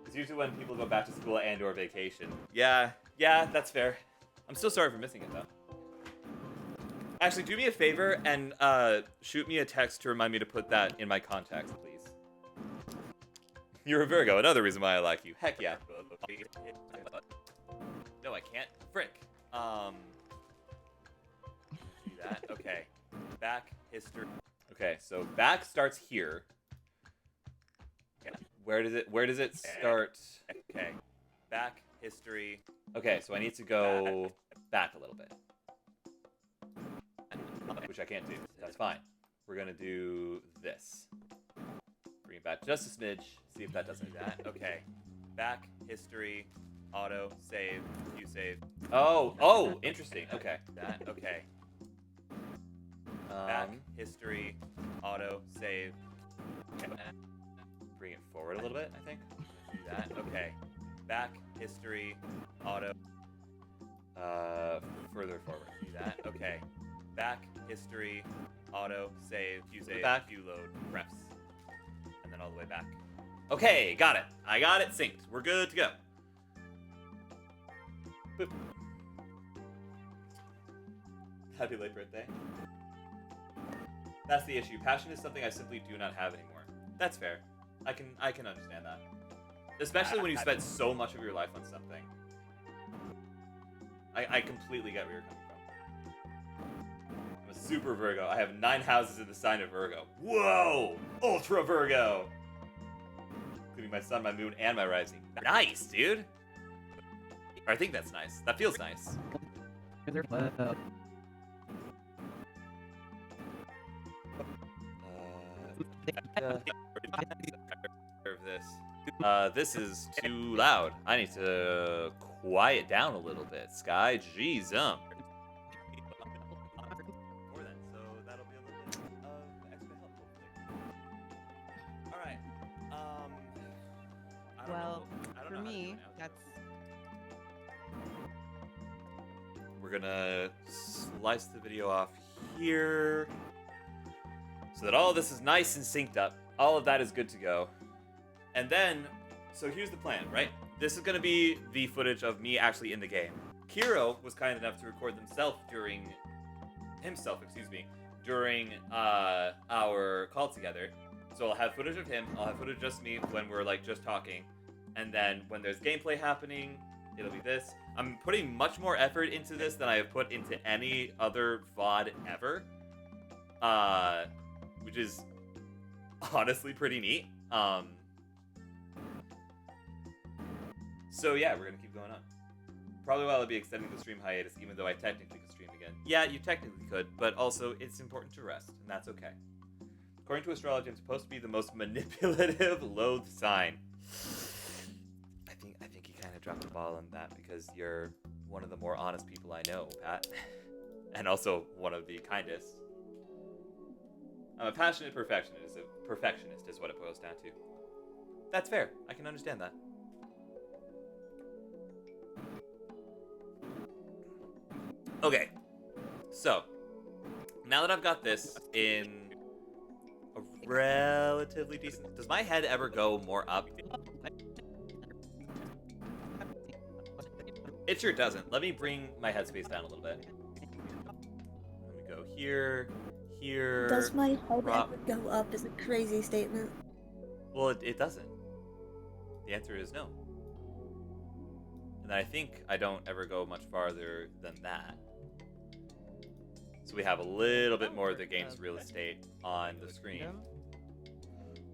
It's usually when people go back to school and or vacation. Yeah, that's fair. I'm still sorry for missing it though. Actually, do me a favor and shoot me a text to remind me to put that in my contacts, please. You're a Virgo, another reason why I like you. Heck yeah. No, I can't. Frick. Do that. Okay. Back history. Okay, so back starts here. Okay. Where does it start? Okay. Back history. Okay, so I need to go back a little bit. Which I can't do. That's fine. We're gonna do this. Bring it back just a smidge. See if that does any of that. Okay. Back, history, auto, save, Q save. Oh, interesting. Okay. That, okay. Back, history, auto, save. Okay. Bring it forward a little bit, I think. Do that. Okay. Back, history, auto. Further forward. Do that. Okay. Back, history, auto, save, Q save, back, Q load, refs. And then all the way back. Okay, got it. I got it synced. We're good to go. Boop. Happy late birthday. That's the issue. Passion is something I simply do not have anymore. That's fair. I can understand that. Especially when you spent so much of your life on something. I completely get where you're coming from. I'm a super Virgo. I have 9 houses in the sign of Virgo. Whoa! Ultra Virgo! Including my sun, my moon, and my rising. Nice, dude! Or I think that's nice. That feels nice. This is too loud. I need to quiet down a little bit. Sky, jeez, So that'll be a little bit of extra help, hopefully. All right. I don't know For how to me, do an outro. that's We're gonna slice the video off here so that all of this is nice and synced up. All of that is good to go. And then, so here's the plan, right? This is gonna be the footage of me actually in the game. Kiro was kind enough to record himself during our call together. So I'll have footage of him, I'll have footage of just me when we're like just talking. And then when there's gameplay happening, it'll be this. I'm putting much more effort into this than I have put into any other VOD ever. Which is honestly pretty neat. So yeah, we're gonna keep going on. Probably while I'll be extending the stream hiatus, even though I technically could stream again. Yeah, you technically could, but also it's important to rest, and that's okay. According to astrology, I'm supposed to be the most manipulative loathe sign. I think you kind of dropped the ball on that because you're one of the more honest people I know, Pat. And also one of the kindest. I'm a passionate perfectionist. Perfectionist is what it boils down to. That's fair. I can understand that. Okay. So, now that I've got this in a relatively decent... Does my head ever go more up? It sure doesn't. Let me bring my headspace down a little bit. Let me go here, here... Does my head ever go up is a crazy statement. Well, it doesn't. The answer is no. And I think I don't ever go much farther than that. So we have a little bit more of the game's real estate on the screen.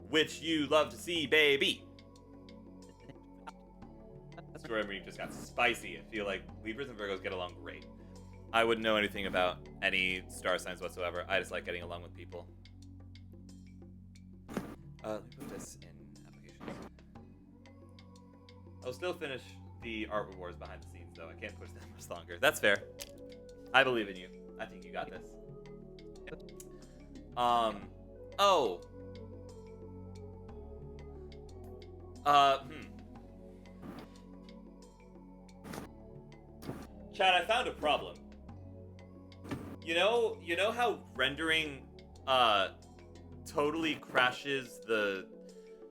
Which you love to see, baby! Story reading just got spicy. I feel like Libras and Virgos get along great. I wouldn't know anything about any star signs whatsoever. I just like getting along with people. Let me put this in applications. I'll still finish the art rewards behind the scenes, though. I can't push that much longer. That's fair. I believe in you. I think you got this. Oh. Chad, I found a problem. You know how rendering totally crashes the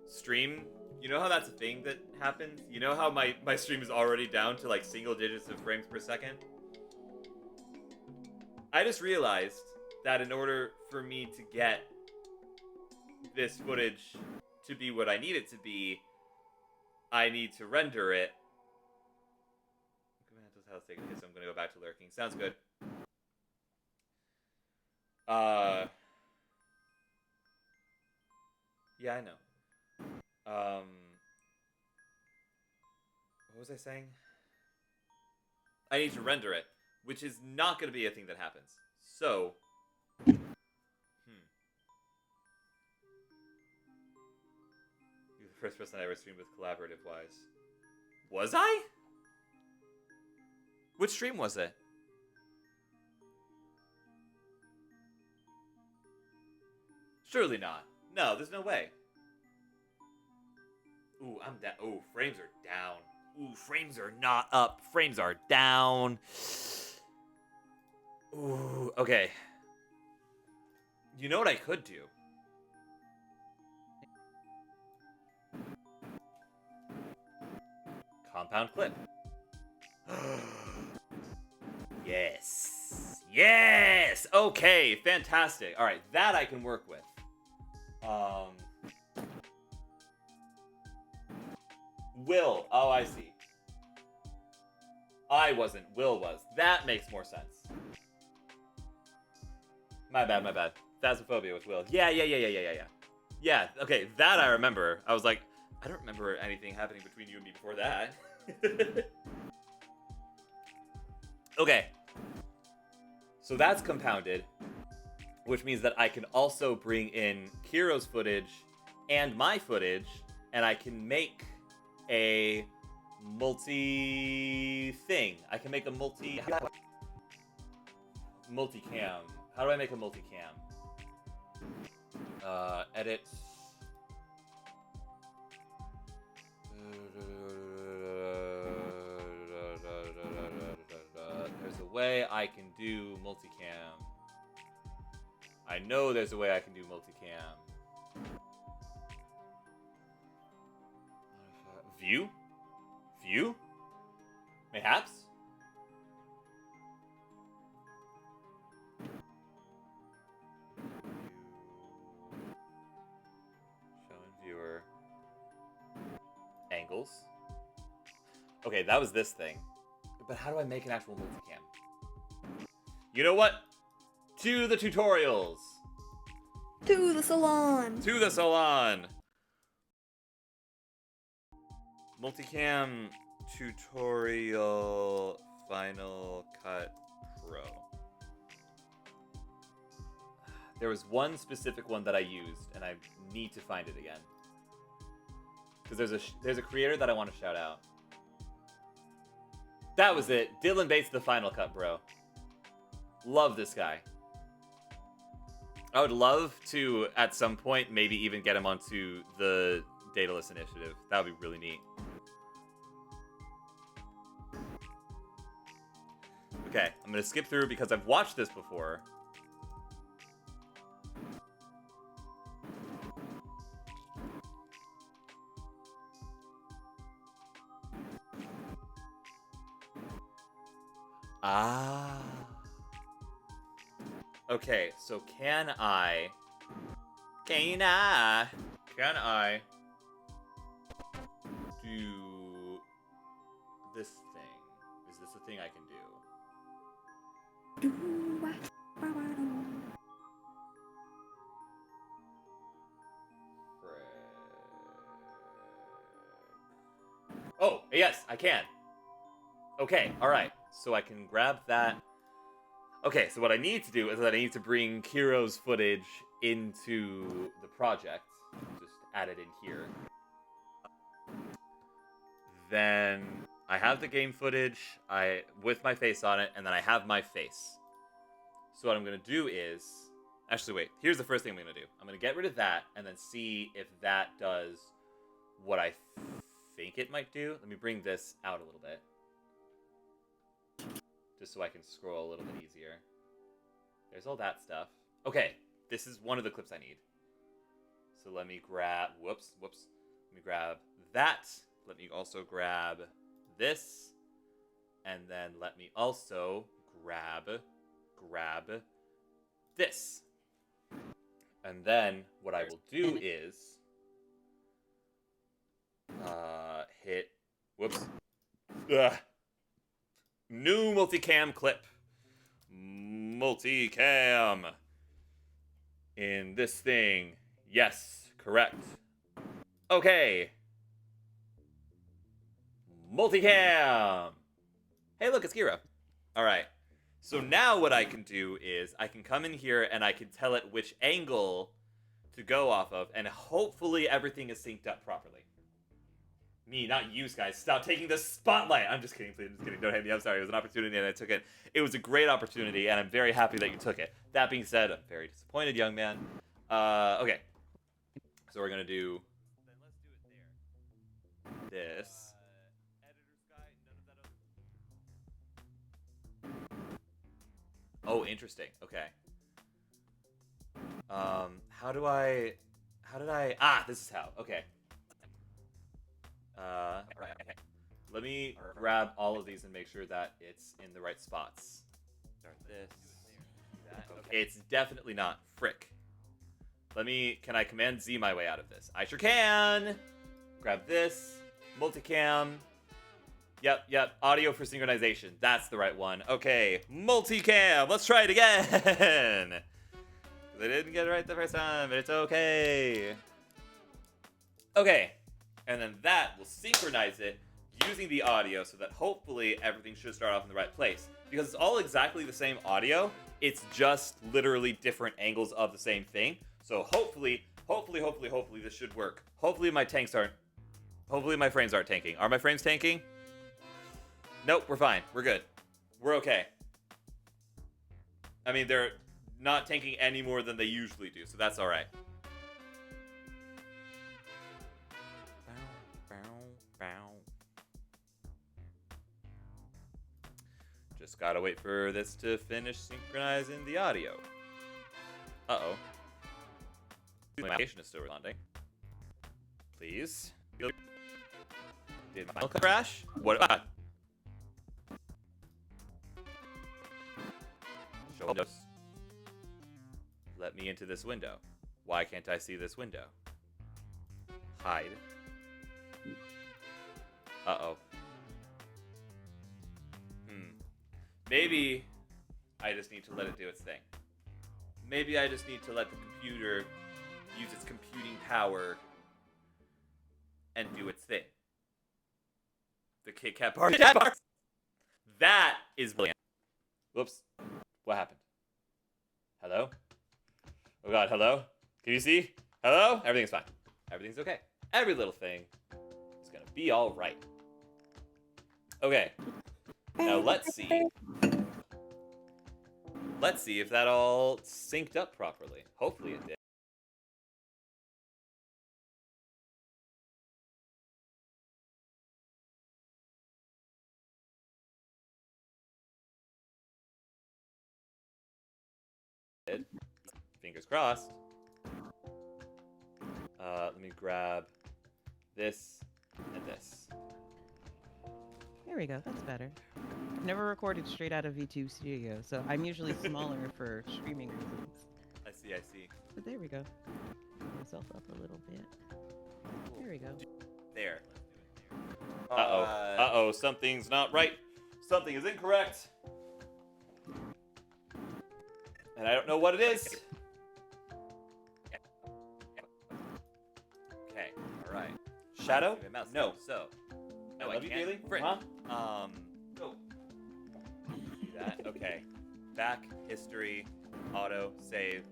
stream? You know how that's a thing that happens? You know how my stream is already down to like single digits of frames per second? I just realized that in order for me to get this footage to be what I need it to be, I need to render it. Okay, so I'm gonna go back to lurking. Sounds good. Yeah, I know. What was I saying? I need to render it, which is not gonna be a thing that happens. So, You're the first person I ever streamed with collaborative wise. Was I? Which stream was it? Surely not. No, there's no way. Ooh, I'm down. Ooh, frames are down. Ooh, frames are not up. Frames are down. Ooh, okay. You know what I could do? Compound clip. Yes. Yes! Okay, fantastic. Alright, that I can work with. Will. Oh, I see. I wasn't. Will was. That makes more sense. My bad. Phasmophobia with Will. Yeah. Yeah, okay, that I remember. I was like, I don't remember anything happening between you and me before that. Okay. So that's compounded, which means that I can also bring in Kiro's footage and my footage, and I can make a multi-thing. I can make a multi-cam. How do I make a multi-cam? Edit. There's a way I can do multicam. I know there's a way I can do multicam. View? View? Mayhaps? Showing viewer. Angles. Okay, that was this thing. But how do I make an actual multicam? You know what? To the tutorials! To the salon! To the salon! Multicam tutorial Final Cut Pro. There was one specific one that I used, and I need to find it again. Because there's a creator that I want to shout out. That was it. Dylan Bates, the Final Cut Bro. Love this guy. I would love to, at some point, maybe even get him onto the Daedalus Initiative. That would be really neat. Okay, I'm going to skip through because I've watched this before. Ah. Okay, so can I do this thing? Is this a thing I can do? Oh, yes, I can. Okay, alright. So I can grab that. Okay, so what I need to do is that I need to bring Kiro's footage into the project. Just add it in here. Then I have the game footage with my face on it, and then I have my face. So what I'm going to do is... Actually, wait. Here's the first thing I'm going to do. I'm going to get rid of that, and then see if that does what I think it might do. Let me bring this out a little bit. just so I can scroll a little bit easier. There's all that stuff. Okay, this is one of the clips I need. So let me grab, whoops. Let me grab that. Let me also grab this. And then let me also grab this. And then what I will do is hit, whoops. Ugh. New multicam clip. Multicam. In this thing. Yes, correct. Okay. Multicam. Hey, look, it's Kira. All right. So now what I can do is I can come in here and I can tell it which angle to go off of, and hopefully everything is synced up properly. Me, not you guys. Stop taking the spotlight. I'm just kidding, please. I'm just kidding. Don't hate me. I'm sorry. It was an opportunity and I took it. It was a great opportunity and I'm very happy that you took it. That being said, I'm very disappointed, young man. Okay. So we're going to do... Then let's do it there. This. Oh, interesting. Okay. How did I... Ah, this is how. Okay. Right. Okay. Let me grab all of these and make sure that it's in the right spots. Start this. That. Okay, it's definitely not. Frick. Can I Command Z my way out of this? I sure can! Grab this. Multicam. Yep. Audio for synchronization. That's the right one. Okay. Multicam. Let's try it again. I didn't get it right the first time, but it's okay. Okay. And then that will synchronize it using the audio so that hopefully everything should start off in the right place. Because it's all exactly the same audio. It's just literally different angles of the same thing. So hopefully this should work. Hopefully my frames aren't tanking. Are my frames tanking? Nope, we're fine. We're good. We're okay. I mean, they're not tanking any more than they usually do, so that's all right. Just gotta wait for this to finish synchronizing the audio. Uh-oh. My application is still responding. Please. Did my crash? What? Show windows. Let me into this window. Why can't I see this window? Hide. Uh-oh. Maybe I just need to let it do its thing. Maybe I just need to let the computer use its computing power and do its thing. The Kit Kat party. That is brilliant. Whoops. What happened? Hello? Oh god, hello? Can you see? Hello? Everything's fine. Everything's okay. Every little thing is gonna be alright. Okay. Now let's see. Let's see if that all synced up properly. Hopefully it did. Fingers crossed. Let me grab this and this. There we go. That's better. I've never recorded straight out of V2 Studio, so I'm usually smaller for streaming reasons. I see. But there we go. Put myself up a little bit. There we go. There. Uh-oh. Something's not right. Something is incorrect. And I don't know what it is. Okay, alright. Shadow? No. No, I can't. Really? Frick. Huh? Go. Do that. Okay. Back, history, auto, save,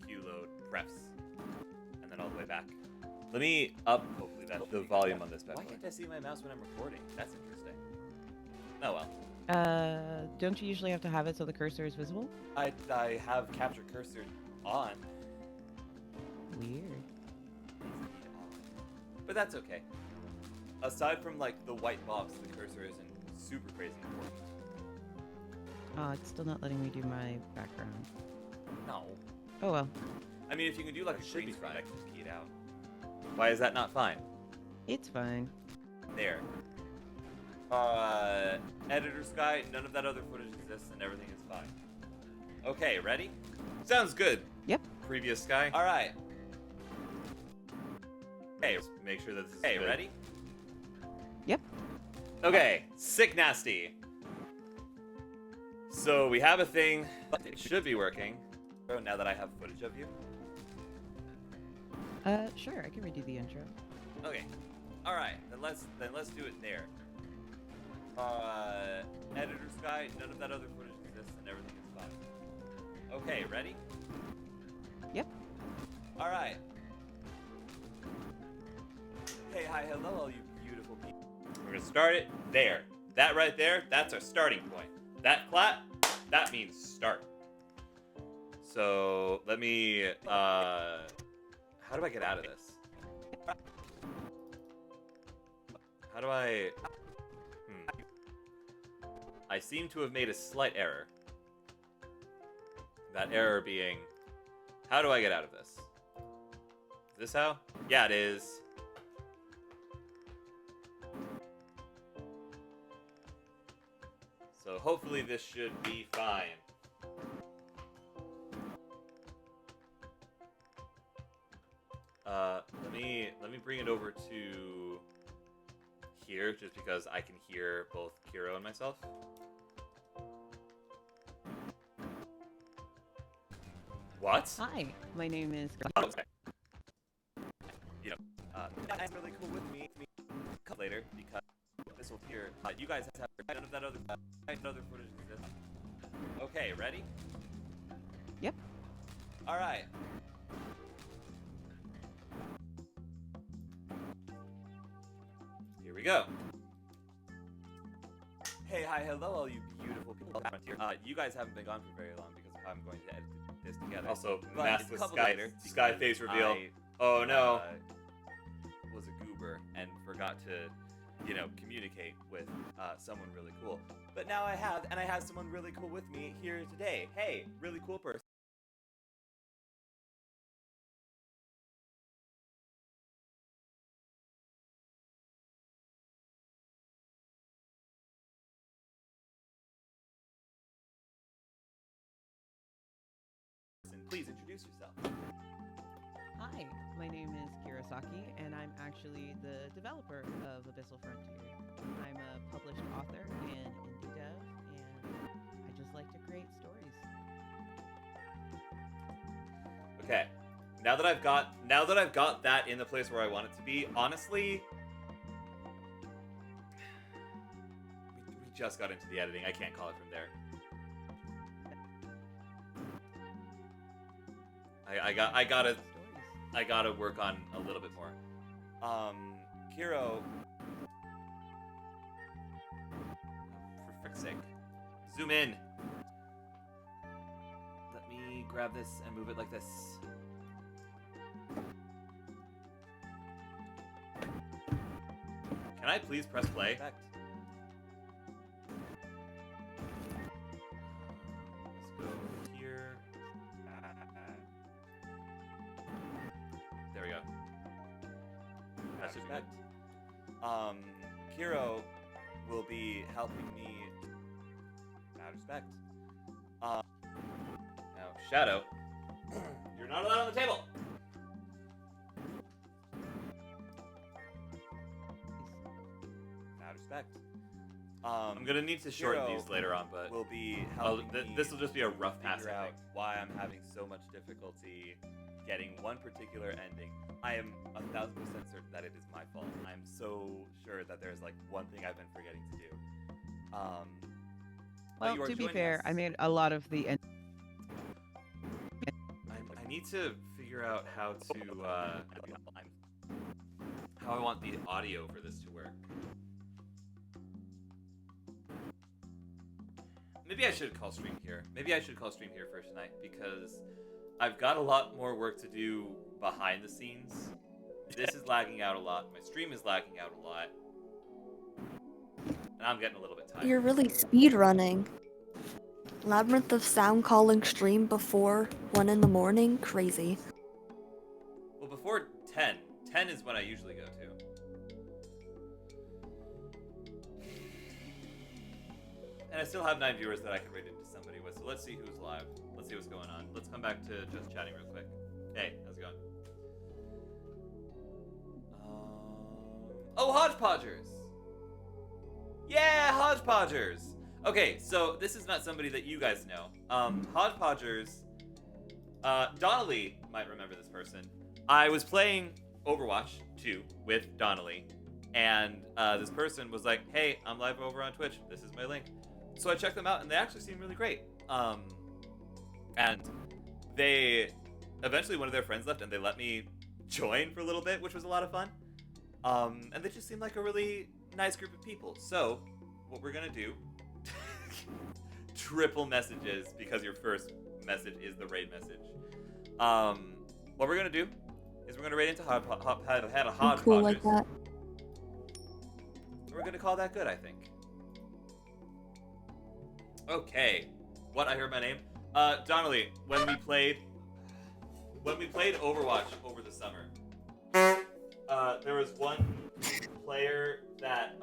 Q load, prefs. And then all the way back. Let me up, hopefully, the volume on this bad boy. Why can't I see my mouse when I'm recording? That's interesting. Oh well. Don't you usually have to have it so the cursor is visible? I have capture cursor on. Weird. But that's okay. Aside from like the white box, the cursor isn't super crazy important. Oh, it's still not letting me do my background. No. Oh well. I mean, if you can do like a green screen, I can just key it out. Why is that not fine? It's fine. There. Editor Sky, none of that other footage exists and everything is fine. Okay, ready? Sounds good. Yep. Previous Sky. Alright. Okay, let's make sure that this is good. Ready? Yep. Okay, sick nasty. So we have a thing. It should be working. Oh, now that I have footage of you. Sure, I can redo the intro. Okay. All right. Then let's do it there. Editor Sky, none of that other footage exists and everything is fine. Okay, ready? Yep. All right. Hey, hi, hello, all you beautiful people. We're gonna start it there. That right there, that's our starting point. That clap, that means start. So let me. How do I get out of this? How do I... I seem to have made a slight error. That error being... How do I get out of this? Is this how? Yeah, it is. So hopefully this should be fine. Let me bring it over to here, just because I can hear both Kiro and myself. What? Hi, my name is. Okay. You know, that's really cool with me. Come later, because this will appear. You guys have none of that other footage exists. Okay, ready? Yep. All right. Here we go. Hey, hi, hello, all you beautiful people around here. You guys haven't been gone for very long because I'm going to edit this together. Also, maskless sky face reveal. Oh no. Was a goober and forgot to, communicate with someone really cool. But now I have someone really cool with me here today. Hey, really cool person. Please introduce yourself. Hi, my name is Kirosaki, and I'm actually the developer of Abyssal Frontier. I'm a published author and indie dev, and I just like to create stories. Okay. Now that I've got that in the place where I want it to be, honestly, we just got into the editing. I can't call it from there. I gotta work on a little bit more. Kiro, for frick's sake, zoom in. Let me grab this and move it like this. Can I please press play? Let's go here. There we go. That's respect. Kiro will be helping me. Mad respect. Now, Shadow, you're not allowed on the table. Mad respect. I'm gonna need to shorten Kiro these later on, but will be helping this will just be a rough pass. figure out why I'm having so much difficulty getting one particular ending. I am 1000% certain that it is my fault. I'm so sure that there's like one thing I've been forgetting to do. Well, to be fair, I made a lot of the. I need to figure out how to how I want the audio for this to work. Maybe I should call stream here. Maybe I should call stream here for tonight because I've got a lot more work to do behind the scenes. This is lagging out a lot. My stream is lagging out a lot. And I'm getting a little bit tired. You're really speed running. Labyrinth of Sound calling stream before 1 in the morning? Crazy. Well, before 10. 10 is when I usually go to. And I still have 9 viewers that I can raid into somebody with, so let's see who's live. Let's see what's going on. Let's come back to just chatting real quick. Hey, how's it going? Oh, Hodgepodgers! Yeah, Hodgepodgers! Okay, so this is not somebody that you guys know. Hodgepodgers, Donnelly might remember this person. I was playing Overwatch 2 with Donnelly, and this person was like, hey, I'm live over on Twitch. This is my link. So I checked them out, and they actually seem really great. And they, eventually one of their friends left, and they let me join for a little bit, which was a lot of fun. And they just seem like a really nice group of people. So, what we're gonna do, triple messages, because your first message is the raid message. What we're gonna do is we're gonna raid into Hodgepodgers. Cool like that. We're gonna call that good, I think. Okay. What? I heard my name? Donnelly, when we played Overwatch over the summer, there was one player that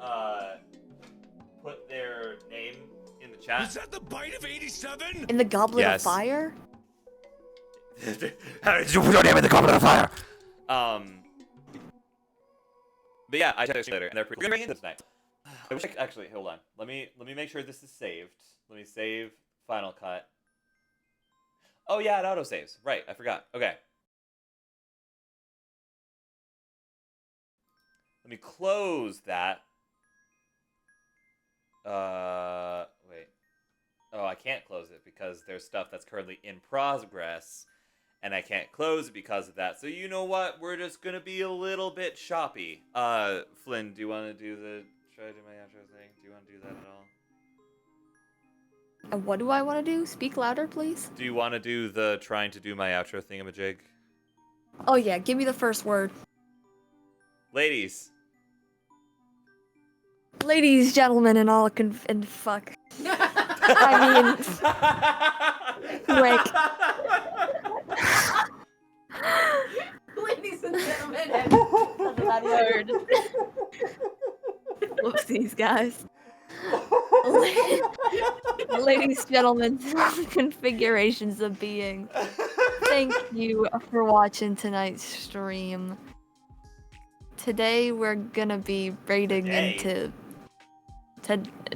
put their name in the chat. Is that the bite of 87? In the Goblet Yes. of Fire? How did you put your name in the Goblet of Fire? But yeah, I checked later, and they're pretty. We're gonna bring in this tonight. I wish actually, hold on. Let me make sure this is saved. Let me save Final Cut. Oh yeah, it auto saves. Right, I forgot. Okay. Let me close that. Wait. Oh, I can't close it because there's stuff that's currently in progress, and I can't close it because of that. So you know what? We're just gonna be a little bit shoppy. Flynn, do you want to do try to do my outro thing? Do you want to do that at all? What do I want to do? Speak louder, please. Do you want to do the trying to do my outro thingamajig? Oh yeah, give me the first word. Ladies. Ladies, gentlemen, and all and fuck. I Ladies and gentlemen. That word. Whoopsies, guys. Ladies, gentlemen, configurations of being. Thank you for watching tonight's stream. Today we're gonna be raiding into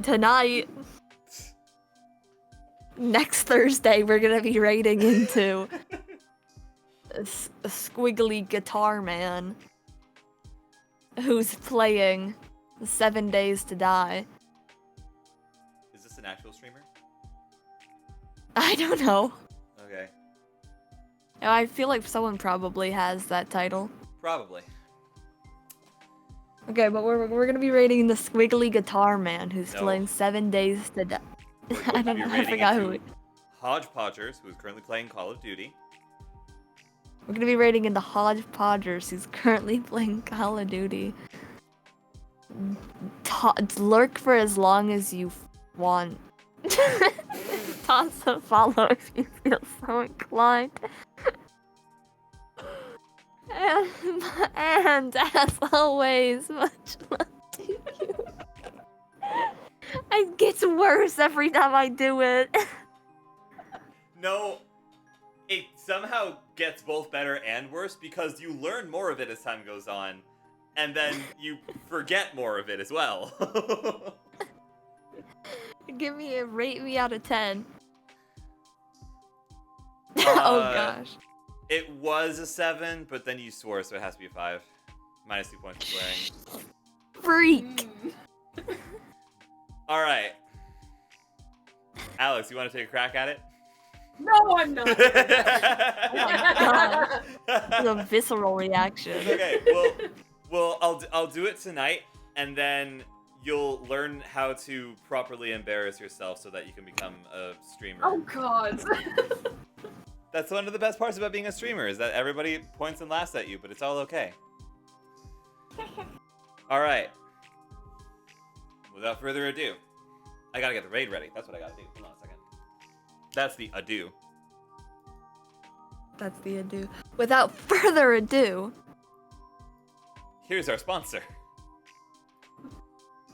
tonight. Next Thursday we're gonna be raiding into a squiggly guitar man who's playing 7 Days to Die. Is this an actual streamer? I don't know. Okay. I feel like someone probably has that title. Probably. Okay, but we're gonna be rating the squiggly guitar man who's No. playing 7 Days to Die. I don't know. I Raiding forgot who. into Hodgepodgers, who's currently playing Call of Duty. We're gonna be rating into Hodgepodgers who's currently playing Call of Duty. Lurk for as long as you want. Toss a follow if you feel so inclined. And as always, much love to you. It gets worse every time I do it. No, it somehow gets both better and worse because you learn more of it as time goes on, and then you forget more of it as well. Rate me out of 10. Oh gosh. It was a 7, but then you swore, so it has to be a 5. Minus 2 points for swearing. Freak. All right. Alex, you want to take a crack at it? No, I'm not. God. The visceral reaction. Okay, well, I'll do it tonight, and then you'll learn how to properly embarrass yourself so that you can become a streamer. Oh god. That's one of the best parts about being a streamer, is that everybody points and laughs at you, but it's all okay. All right. Without further ado, I gotta get the raid ready. That's what I gotta do. Hold on a second. That's the adieu. That's the adieu. Without further ado, Here's our sponsor.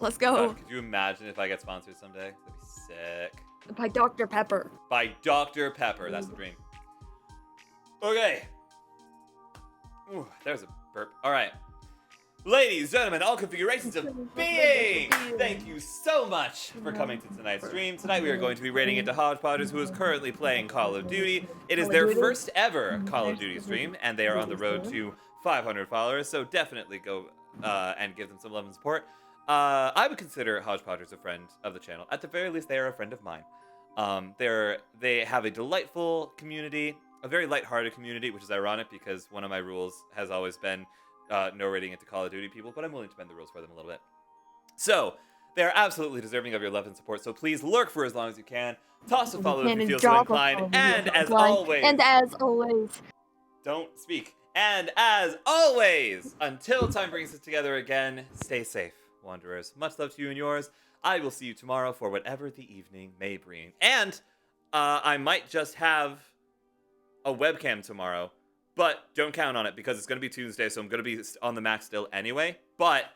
let's go. God, could you imagine if I get sponsored someday? That'd be sick. By Dr. Pepper. By Dr. Pepper. That's the dream. Okay. Ooh, there's a burp. All right. Ladies, gentlemen, all configurations of being! Thank you so much for coming to tonight's stream. Tonight we are going to be raiding into Hodgepodgers, who is currently playing Call of Duty. It is their first ever Call of Duty stream, and they are on the road to 500 followers, so definitely go and give them some love and support. I would consider Hodgepodgers a friend of the channel. At the very least, they are a friend of mine. They have a delightful community, a very lighthearted community, which is ironic because one of my rules has always been no raiding into Call of Duty people, but I'm willing to bend the rules for them a little bit. So, they are absolutely deserving of your love and support, so please lurk for as long as you can. Toss a follow if you feel so inclined, and as always, don't speak. And as always, until time brings us together again, stay safe, Wanderers. Much love to you and yours. I will see you tomorrow for whatever the evening may bring. And I might just have a webcam tomorrow, but don't count on it because it's going to be Tuesday, so I'm going to be on the Mac still anyway. But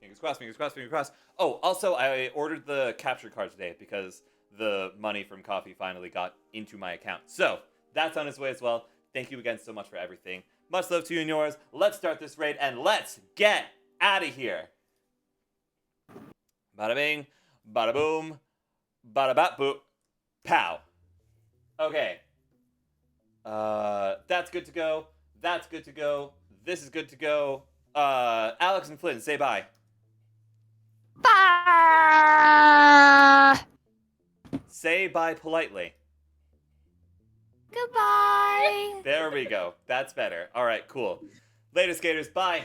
fingers crossed, fingers crossed, fingers crossed. Oh, also, I ordered the capture card today because the money from coffee finally got into my account. So that's on its way as well. Thank you again so much for everything. Much love to you and yours. Let's start this raid and let's get out of here. Bada bing, bada boom, bada bap boop, pow. Okay. That's good to go. That's good to go. This is good to go. Alex and Flynn, say bye. Bye! Say bye politely. Goodbye! There we go. That's better. All right, cool. Later, skaters. Bye.